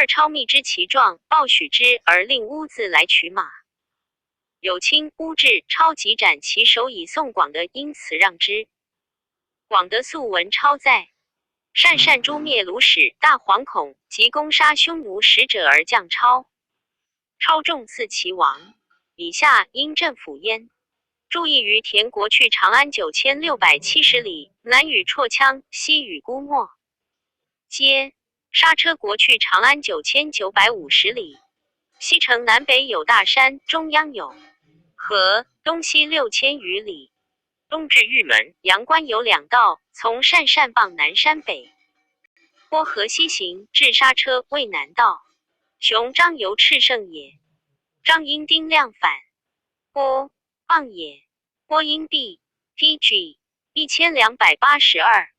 超密知其状，报许之，而令乌自来取马。有卿乌至，超即斩其首以送广德，因此让之。广德素闻超在，善诛灭鲁使，大惶恐，即攻杀匈奴使者而降超。超重赐其王，以下因镇抚焉。注意于田国去长安9670里，南与绰羌，西与姑墨皆。刹车国去长安9950里，西城南北有大山，中央有河，东西6000余里。东至玉门，阳关有2道，从善傍南山北。郭河西行，至刹车为南道。雄张由炽盛也。张因丁亮反，郭傍也。郭因毕 TG 1282。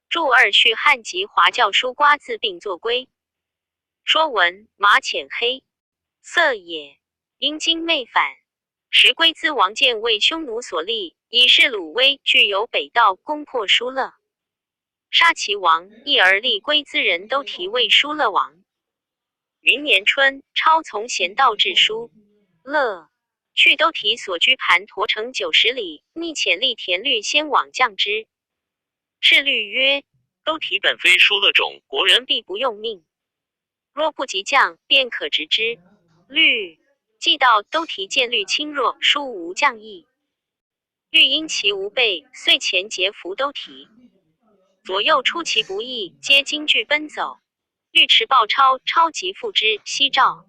祝2去汉籍华教书瓜字并作归。说文：马浅黑，色也。因经昧反。时龟兹王建为匈奴所立，以示鲁威，具有北道，攻破疏勒，杀其王，一而立龟兹人都提为疏勒王。明年春，超从咸道至疏勒，去都提所居盘陀城90里，逆遣立田律先往降之。是律曰：都提本非疏勒种，国人必不用命，若不及降，便可执之。律既到，都提见律轻弱，殊无降意。律因其无备，遂前劫伏都提，左右出其不意，皆惊惧奔走。律持报超，超即复之，西召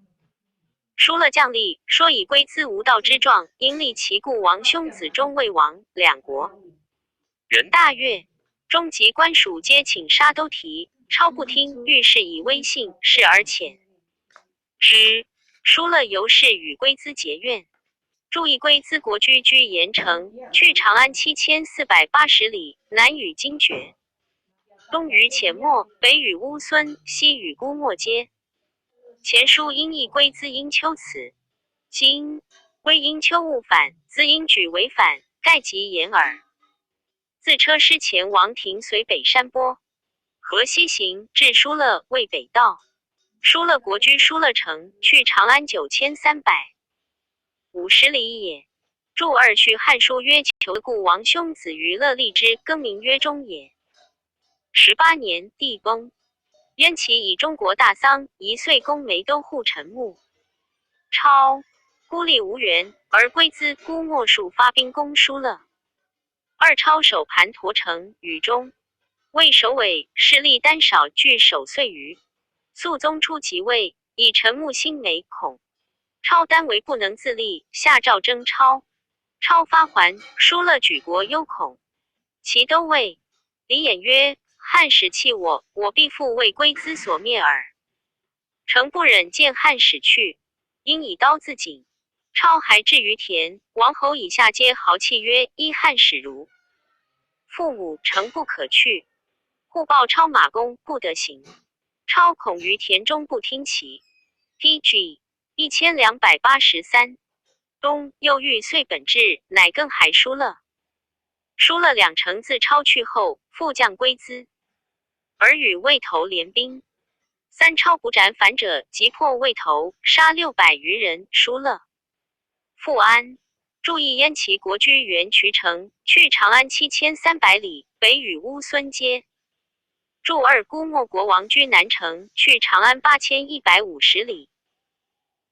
疏勒将吏，说以龟兹无道之状，因立其故王兄子中魏王，两国人大悦。中及官属皆请杀都提，超不听，欲是以威信，视而遣之。疏勒由是与龟兹结怨。注意龟兹国居盐城，去长安7480里，南与荆绝，东与浅漠，北与乌孙，西与姑墨皆。前书因译龟兹因丘辞，今归因丘误反，兹因举为反，盖即言耳。自车师前王庭随北山坡，河西行，至疏勒，为北道。疏勒国居疏勒城，去长安9350里也。注二序汉书曰：求故王兄子于乐立之，更名曰忠也。18年，地崩。燕齐以中国大丧，1岁宫梅都护陈墓。超孤立无援，而归资孤莫数发兵攻疏勒。二超守盘陀城，与中魏首尾势力单少，据守岁余。肃宗初即位，以陈墓兴梅，恐超单为不能自立，下诏征超。超发还，疏勒举国忧恐。其都尉李衍曰：汉使弃我，我必复为归资所灭耳。诚不忍见汉使去，因以刀自尽。超还至于田，王侯以下皆豪气曰：依汉使如。父母诚不可去，互报超马弓，不得行。超恐于田中不听其。PG 1283。冬，又欲遂本志，乃更还疏勒。疏勒2城自超去后，复将归资，而与魏头联兵。3超不斩反者，即破魏头，杀600余人。疏勒复安，注意燕齐国居原渠城，去长安7300里，北与乌孙接。注二孤莫国王居南城，去长安8150里。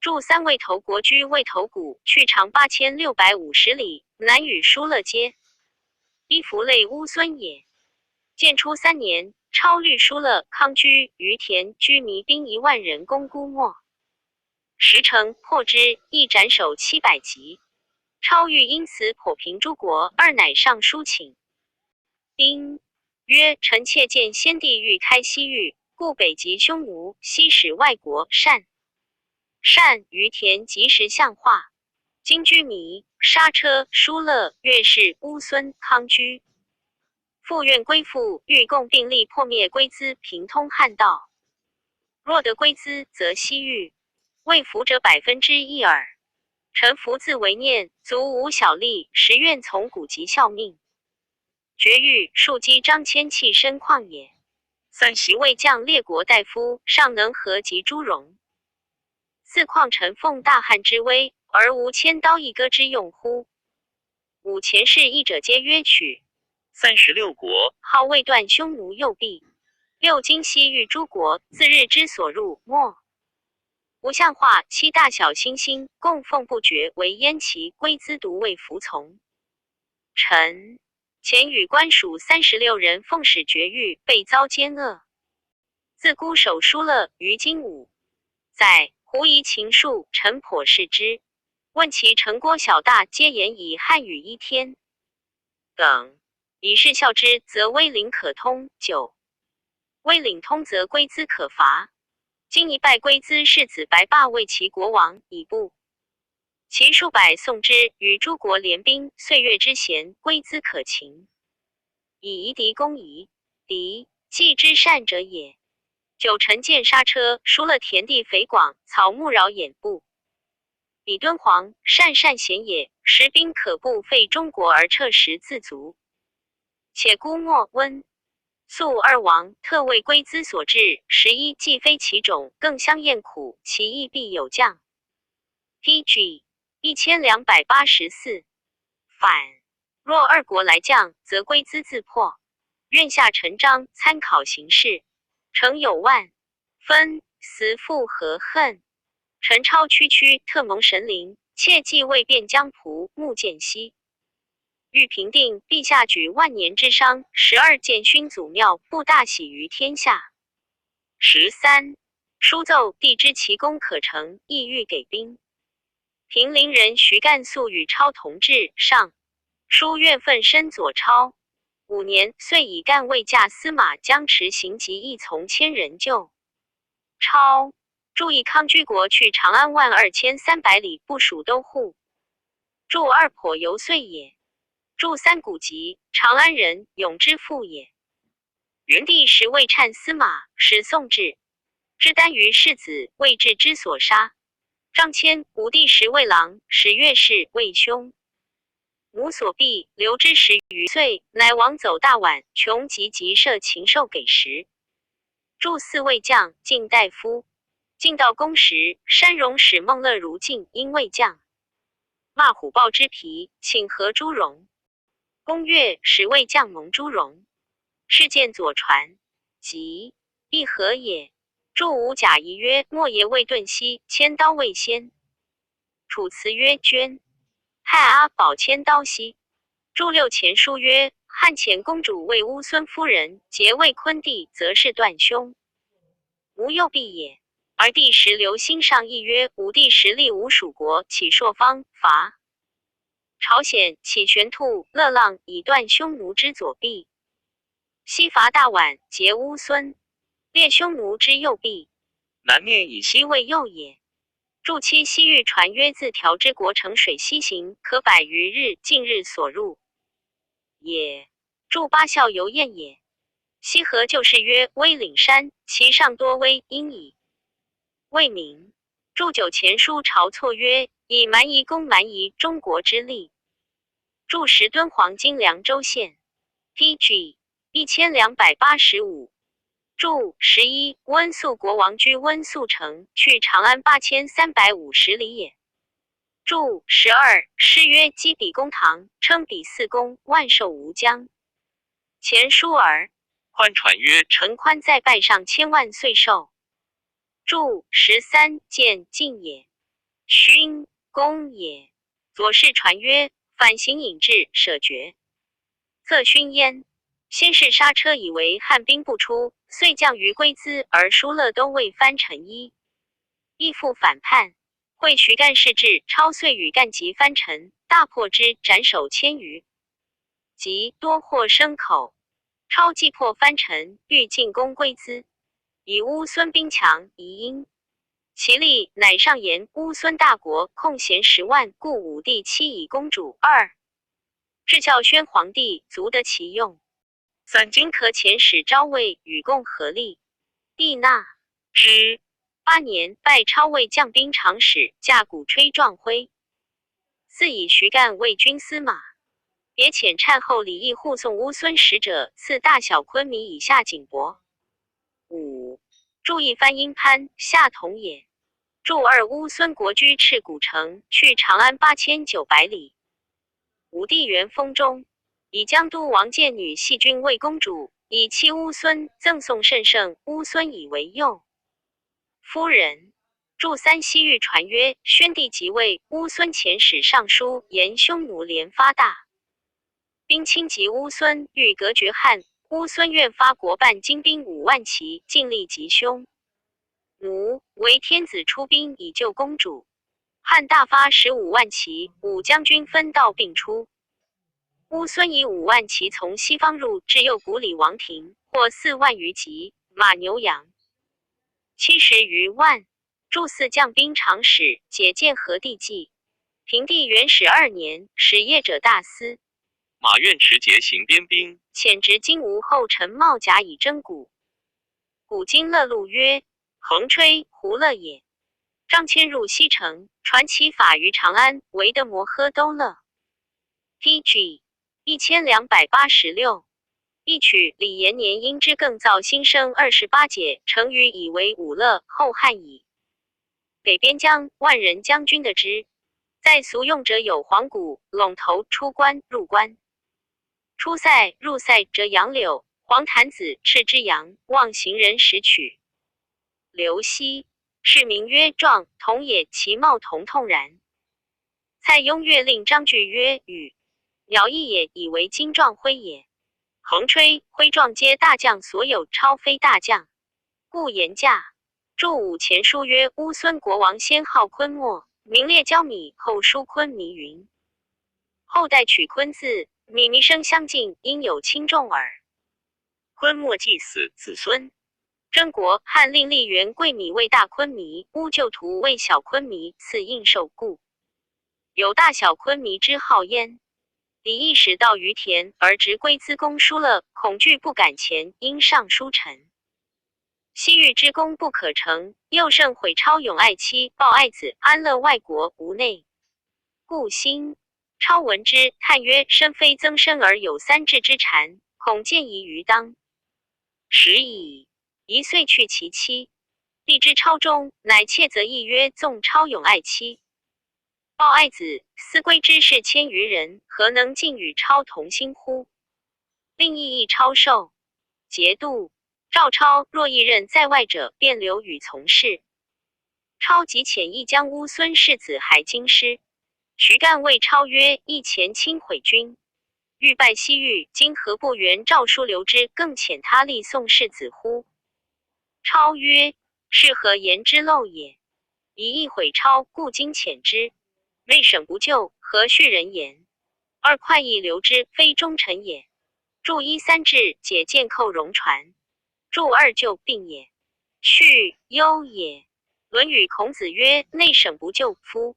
注3魏头国居魏头谷，去长8650里，南与疏勒接。依服类乌孙也。建初3年，超律疏勒、康居、于田居迷兵1万人攻孤莫，10城破之，一斩首700级。超欲因此剖平诸国，二乃上书请。丁曰：臣妾见先帝欲开西域，故北极匈奴，西使外国。善于田及时相化。今居弥、莎车、疏勒、岳氏、乌孙、康居，复愿归附，欲共并力破灭归资，平通汉道。若得归资，则西域未服者1%耳。臣服自为念，足无小利，实愿从古籍效命。绝狱庶几张骞弃身旷也。3袭魏将列国大夫，尚能和及诸戎。4况臣奉大汉之威，而无千刀一割之用乎？5前世义者皆约取。36国号未断匈奴右臂。6今西域诸国，自日之所入，莫无相化7大小星星，供奉不绝，为燕齐归资独未服从。臣前与官属36人奉使绝狱，被遭奸恶。自孤守疏勒于今武，在狐疑秦术，臣颇视之。问其城郭小大，皆言以汉语一天等。以是效之，则威领可通。9威领通，则归资可伐。今一败归资，世子白霸为其国王，以不其数百宋之，与诸国联兵，岁月之贤，归资可擒。以夷狄攻夷，狄计之善者也。9臣见莎车，疏勒田地肥广，草木饶掩布。比敦煌，善贤也，实兵可不废中国而撤食自足。且孤莫温肃2王，特为归资所制，11既非其种，更相厌苦，其意必有降。PG 1284。反若2国来将，则归资自破。愿下陈章，参考形势。诚有万分死复何恨？陈超区特蒙神灵，切忌未变江仆，目见息。欲平定，陛下举万年之商，12建勋祖庙，不大喜于天下。13书奏帝知其功可成，意欲给兵。平陵人徐干素与超同治，上书怨愤深左超。5年，遂以干卫驾司马江池行疾，一从1000人救。超注意康居国去长安12300里，部署都护。注2颇游遂也。注3古籍，长安人，永之父也。元帝时魏粲司马，使宋至，之耽于世子，魏志之所杀。张骞，武帝时魏郎，使岳氏，魏兄。母所避，留之10余岁，乃王走大宛，穷极设禽兽给食。注4魏将，晋大夫。晋悼公时，山戎使孟乐如晋因魏将。骂虎豹之皮，请和朱荣。公曰：使为将蒙朱荣。是见左传，即必何也？祝无假疑曰：莫也未顿兮，千刀未先。楚辞曰：捐。汉阿宝千刀兮。祝六前书曰：汉前公主为乌孙夫人，结为昆弟，则是断兄，无右弼也。而第十刘心上议曰：武帝时立吴蜀国，起朔方伐朝鲜，起玄兔、乐浪，以断匈奴之左臂。西伐大宛，结乌孙，列匈奴之右臂，南面以西其为右也。祝期西域传曰：自调之国乘水西行，可百余日，近日所入也。祝八孝游燕也。西河就是曰：威岭山，其上多威阴矣。魏明。祝九前书晁错曰：以蛮夷攻蛮夷，中国之力。祝十敦煌今凉州县。PG 1285。祝11温宿国王居温宿城，去长安8350里也。祝12诗曰：击比公堂，称比四公，万寿无疆。前书儿。宽传曰：陈宽在拜上千万岁寿。祝13见晋也。勋公也。左氏传曰：反行引至，舍绝。策勋焉。先是刹车以为汉兵不出，遂降于龟兹，而疏勒都尉藩陈一，亦复反叛。会徐干事至，超遂与干及藩陈，大破之，斩首千余，及多获牲口。超既破藩陈，欲进攻龟兹，以乌孙兵强，疑因。其力乃上言乌孙大国，控弦10万，故武帝期以公主2。至教宣皇帝，足得其用。今可遣使昭魏与共合力，帝纳之。8年，拜超魏将兵长史，驾鼓吹壮徽。4以徐干为军司马。别遣忏后李毅护送乌孙使者，赐大小昆弥以下景帛。5祝一藩因潘夏同也。祝2乌孙国居赤谷城，去长安8900里。武帝元封中，以江都王建女系君为公主，以妻乌孙，赠送甚盛，乌孙以为右夫人。祝3西域传曰：宣帝即位，乌孙遣使上书，言匈奴连发大兵侵及乌孙，欲隔绝汉。乌孙愿发国办精兵5万骑，尽力击匈奴，为天子出兵以救公主。汉大发15万骑，5将军分道并出。乌孙以5万骑从西方入，至右谷里王庭，获4万余骑，马牛羊70余万。祝4将兵长史，解建和帝纪。平帝元始2年，使业者大司马愿持节行边兵，遣执金吾后陈茂甲以征古。古今乐录曰：横吹胡乐也。张骞入西城，传其法于长安，为得摩诃都勒。PG 1286。一曲李延年因之更造新生28节，成语以为武勒，后汉矣。北边疆万人将军的之，在俗用者有黄谷、陇头、出关、入关。出塞、入塞者杨柳、黄坛子、赤之阳，望行人拾取。刘熙，是名曰壮，同也，其貌同痛然。蔡邕乐令张句曰：与鸟翼也，以为精壮徽也。横吹、徽壮皆大将所有，超非大将，故言价。祝武前书曰：乌孙国王先号昆墨，名列交米，后书昆弥云。后代取昆字，米弥声相近，应有轻重耳。昆墨既死，子孙。征国汉令立元贵米为大昆弥，乌就图为小昆弥，赐应受故。有大小昆弥之号焉。李义使到于田，而执龟兹公疏勒，恐惧不敢前，因上书陈。西域之功不可成，又胜毁超永爱妻，报爱子，安乐外国，无内故心。超闻之，叹曰：身非增身而有3智之禅，恐见疑于当时矣。一遂去其妻。帝之超中，乃窃责议曰：纵超永爱妻。报爱子，思归之士千余人，何能尽与超同心乎？令意义超受节度。赵超若一任在外者，便留与从事。超即遣一将乌孙世子还京师。徐干谓超曰：一前亲毁军，欲拜西域，今何不援诏书留之，更遣他立宋世子乎？超曰：是何言之陋也？一意毁超，故今遣之。内省不救，何须人言？二快意留之，非忠臣也。注一三至，解剑寇戎船。注二救病也，去忧也。论语孔子曰：内省不救夫，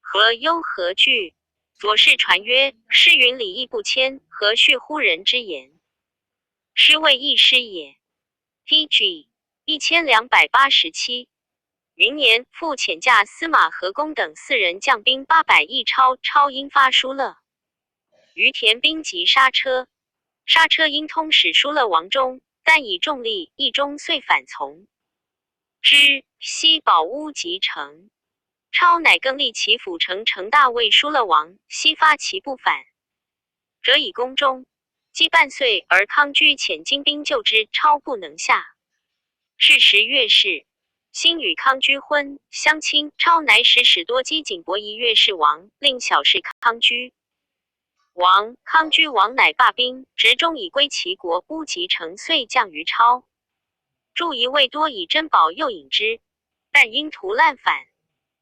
何忧何惧？左氏传曰：诗云礼义不谦，何须乎人之言？诗谓义师也。PG 1287。明年，复遣驾司马河公等4人将兵800亿超，超因发疏勒。于田兵及刹车，刹车因通使疏勒王中，但以重力，义中遂反从之。西保屋即城，超乃更立其府城成大魏疏勒王，西发其不反，则以宫中。既半岁，而康居遣精兵救之，超不能下。是时月氏，兴与康居婚，相亲。超乃使多基景伯夷越氏王，令小氏康居王。康居王乃罢兵，执中以归齐国。乌及城，遂降于超。祝夷未多以珍宝诱引之，但因图滥反。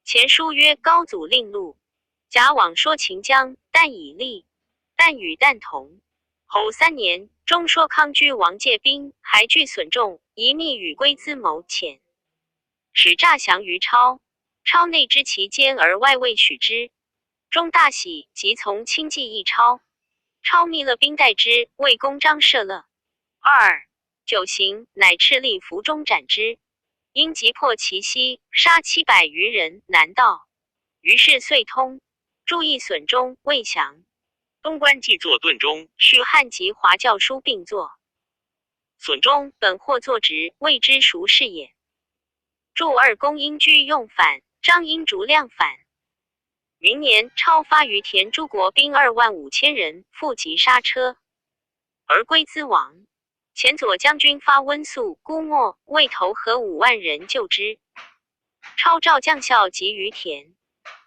前书曰：高祖令禄，贾往说秦姜，但以利，但与但同。后3年，中说康居王借兵，还据损众，一密与龟兹谋潜，使诈降于超。超内知其奸，而外未许之。中大喜，即从亲计议超。超密勒兵待之，为公张射勒。酒行，乃敕立伏中斩之。因急破其西，杀700余人，南道。于是遂通。注意损中，未降。东关既作顿中，许汉及华教书并作。损中本或作直，未知孰是也。祝二公因居用反，张因逐量反。明年，超发于田诸国兵25000人，复及刹车，而归兹亡。前左将军发温宿、姑墨、魏头和5万人救之。超召将校及于田。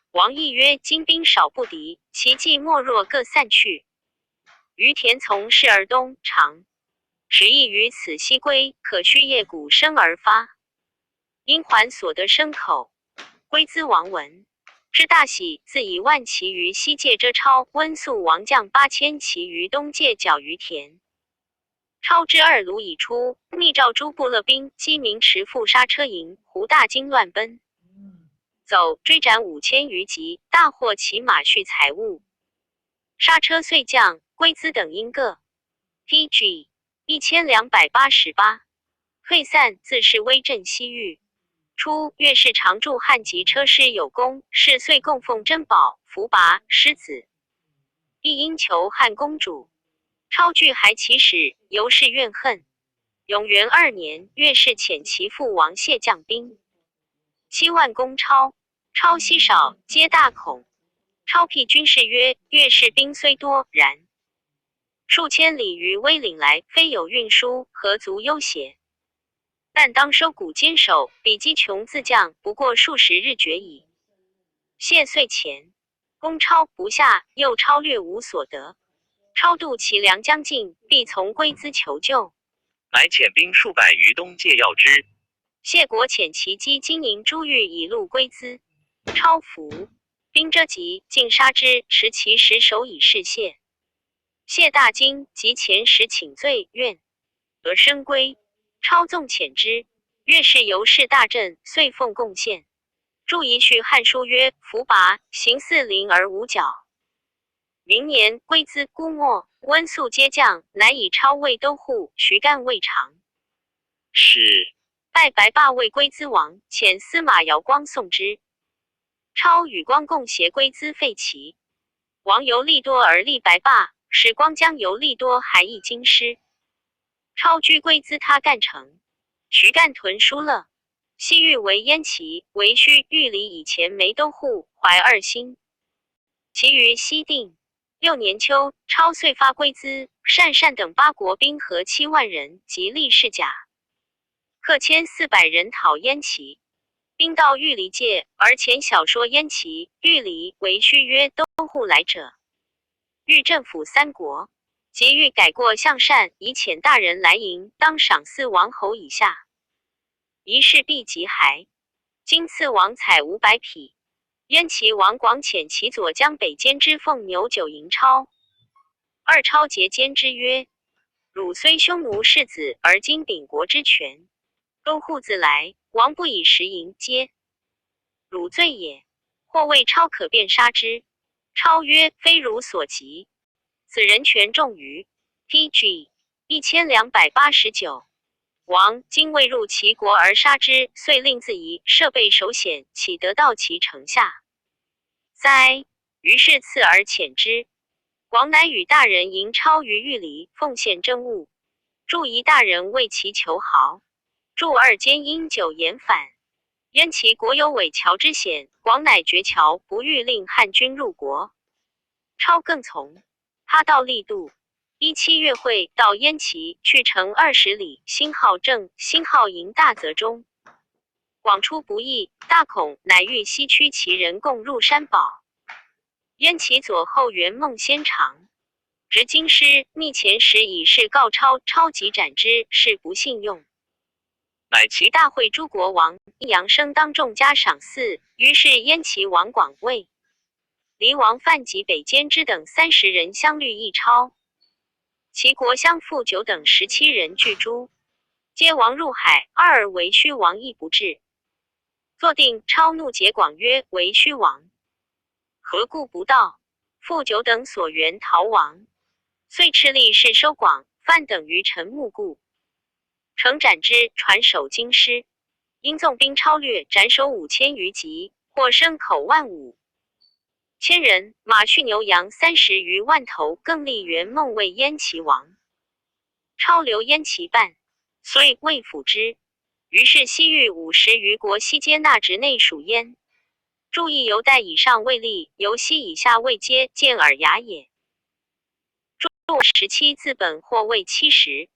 王毅曰：今兵少不敌，其计莫若各散去。于田从事而东长，使役于此西归，可须夜鼓声而发。因还所得牲口。归兹王闻，之大喜，自以万骑于西界遮超。温宿王将8000骑于东界剿于田。超之2卢已出，密诏诸部勒兵击明池赴刹车营，胡大惊乱奔，走追斩5000余级，大获其马畜财物。刹车遂降，龟兹等因各。PG 1288。退散，自是威震西域。初，越氏常驻汉及车师有功，是遂供奉珍宝、福拔、狮子。亦因求汉公主。超据还其使，由是怨恨。永元2年，越氏遣其父王谢将兵7万攻超。超稀少，皆大恐。超辟军士曰：越氏兵虽多，然数千里于威岭来，非有运输，何足忧邪？但当收谷坚守，比击穷自降，不过数十日决矣。谢遂前，攻超不下，又超略无所得。超渡其梁将近，必从龟兹求救，乃遣兵数百于东界要之。谢国遣其击金银珠玉以戮龟兹。超服，兵遮急，尽杀之，持其实手以示谢。谢大惊，即前时请罪，愿得生归。超纵遣之，越氏由是大振，遂奉贡献。注一序汉书曰：福拔，行4邻而无角。明年，龟兹、姑墨、温宿皆降，乃以超为都护，徐干为长。是拜白霸为龟兹王，遣司马姚光送之。超与光共携龟兹废齐。王由利多而立白霸，使光将由利多还邑京师。超居龟兹他干城。徐干屯疏勒。西域为燕齐，为须玉里以前梅都护，怀2心。其余西定。6年秋，超遂发归资、鄯等8国兵合7万人及力士甲，客1400人讨燕齐。兵到玉离界，而前小说燕齐、玉离为须曰都护来者，欲政府3国，即欲改过向善，以遣大人来迎，当赏赐王侯以下。一事必及还。今赐王采500匹。燕齐王广遣其左江北监之奉牛9迎超。二超诘监之曰：汝虽匈奴世子，而今秉国之权，都护自来，王不以实迎接，汝罪也。或谓超可便杀之。超曰：非汝所及，此人权重于 PG 1289。王今未入其国而杀之，遂令自疑，设备守险，岂得到其城下哉？于是赐而遣之。王乃与大人迎超于玉离，奉献珍物。祝仪大人为其求豪。祝二监因酒言反。燕齐国有伪乔之险，广乃绝乔，不欲令汉军入国。超更从。他到力度。17月会到燕齐，去程20里，星号正，星号营大泽中。广出不意，大恐，乃欲西驱其人共入山堡。燕齐左后援孟先长，执京师，密前时以示告超，超即斩之，是不信用。乃其大会诸国王，扬声当众加赏赐，于是燕齐王广魏、黎王范及北监之等30人相率一超。齐国相父9等17人拒诛，皆亡入海。而为虚王亦不至。坐定，超怒结广曰：为虚王，何故不到？父9等所援逃亡，遂敕令士收广、范等于陈木故。诚斩之，传守京师。因纵兵超掠，斩首5000余级，获牲口15000人，马畜牛羊30余万头，更立元梦为燕齐王。超留燕齐办，虽未辅之。于是西域50余国悉皆纳职内属燕。注意由代以上未立，由西以下未接，见尔雅也。注17自本或未70。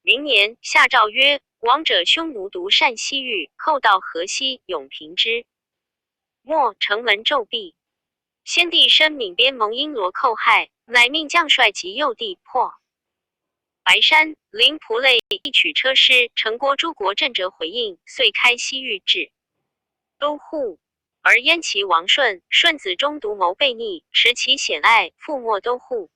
明年，下诏曰：王者匈奴独善西域，寇到河西，永平之。末，城门骤闭。先帝深闽边蒙阴罗寇害，乃命将帅及右地破白山、临蒲类，一取车师，城郭诸国震折回应，遂开西域至都护。而燕齐王顺子中独谋悖逆，持其险隘，覆没都护，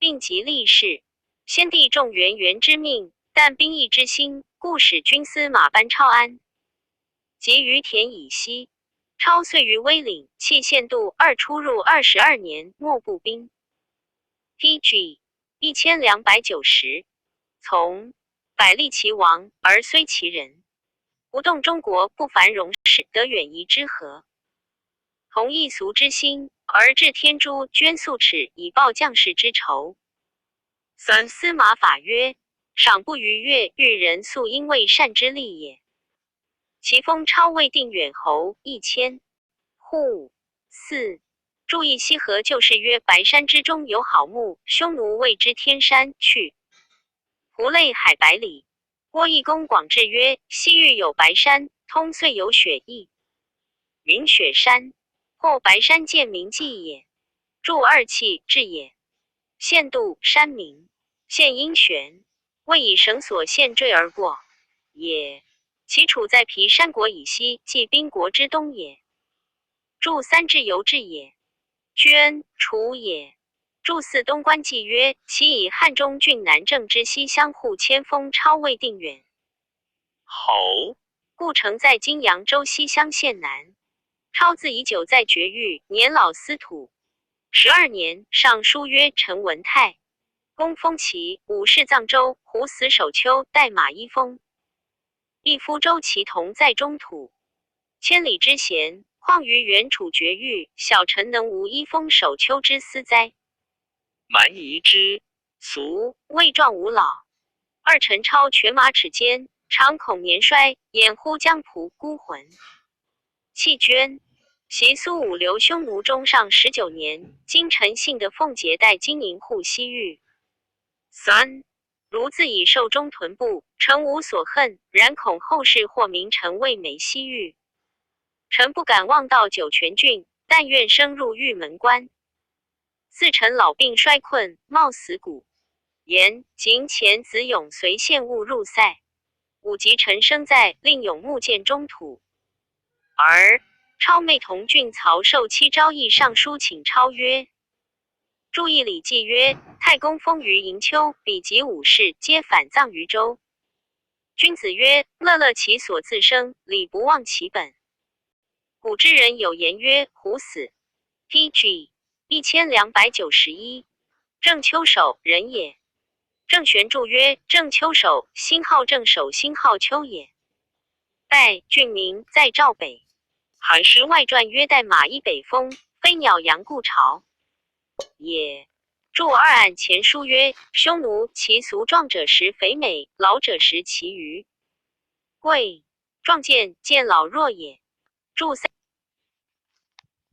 并及立事。先帝重元之命，但兵役之心，故使军司马班超安及于田以西。超遂于威岭弃县度2出入22年，莫步兵。PG 1290。从百利其王，而虽其人，不动中国，不凡戎士，得远夷之和。同异俗之心，而治天诛，捐粟尺，以报将士之仇。3司马法曰：赏不逾越，欲人素因为善之利也。其封超未定远侯1000户。4注意西河旧事曰：白山之中有好木，匈奴谓之天山，去胡类海百里。郭义公广志曰：西域有白山，通遂有雪邑，名雪山。或白山见名记也。注二气至也。县度山名，县阴悬，未以绳索线坠而过也。其处在皮山国以西，即宾国之东也。注三至游至也。捐楚也。注四东关记曰：其以汉中郡南郑之西相互迁封超未定远侯，故城在今扬州西乡县南。超自以久在绝域，年老司土。12年，上书曰：陈文泰公封其武士藏州，胡死守丘，代马一封。一夫周其同在中土，千里之贤，况于原楚绝域，小臣能无一封守丘之私哉？蛮夷之俗，未壮无老。二陈超犬马齿间，常恐年衰，掩乎江仆孤魂。弃捐袭苏武留匈奴中上19年，经陈姓的凤节带金银户西域。3. 如自以寿中屯部，臣无所恨，然恐后世或名臣为美西域。臣不敢望到酒泉郡，但愿升入玉门关。4. 臣老病衰困，冒死骨。言景前子勇随献物入塞。5. 及臣生在，令勇木剑中土。而超妹同郡曹寿期昭义上书请超曰：注意礼记曰：太公封于营丘，比及武士，皆反葬于州。君子曰：乐乐其所自生，礼不忘其本。古之人有言曰：虎死。PG 1291。郑丘守，人也。郑玄注曰：郑丘守，星号郑守，星号丘也。拜郡名在赵北。韩诗外传曰：代马依北风，飞鸟扬故巢也。注二案前书曰：匈奴其俗壮者食肥美，老者食其鱼。贵壮健，健老弱也。注三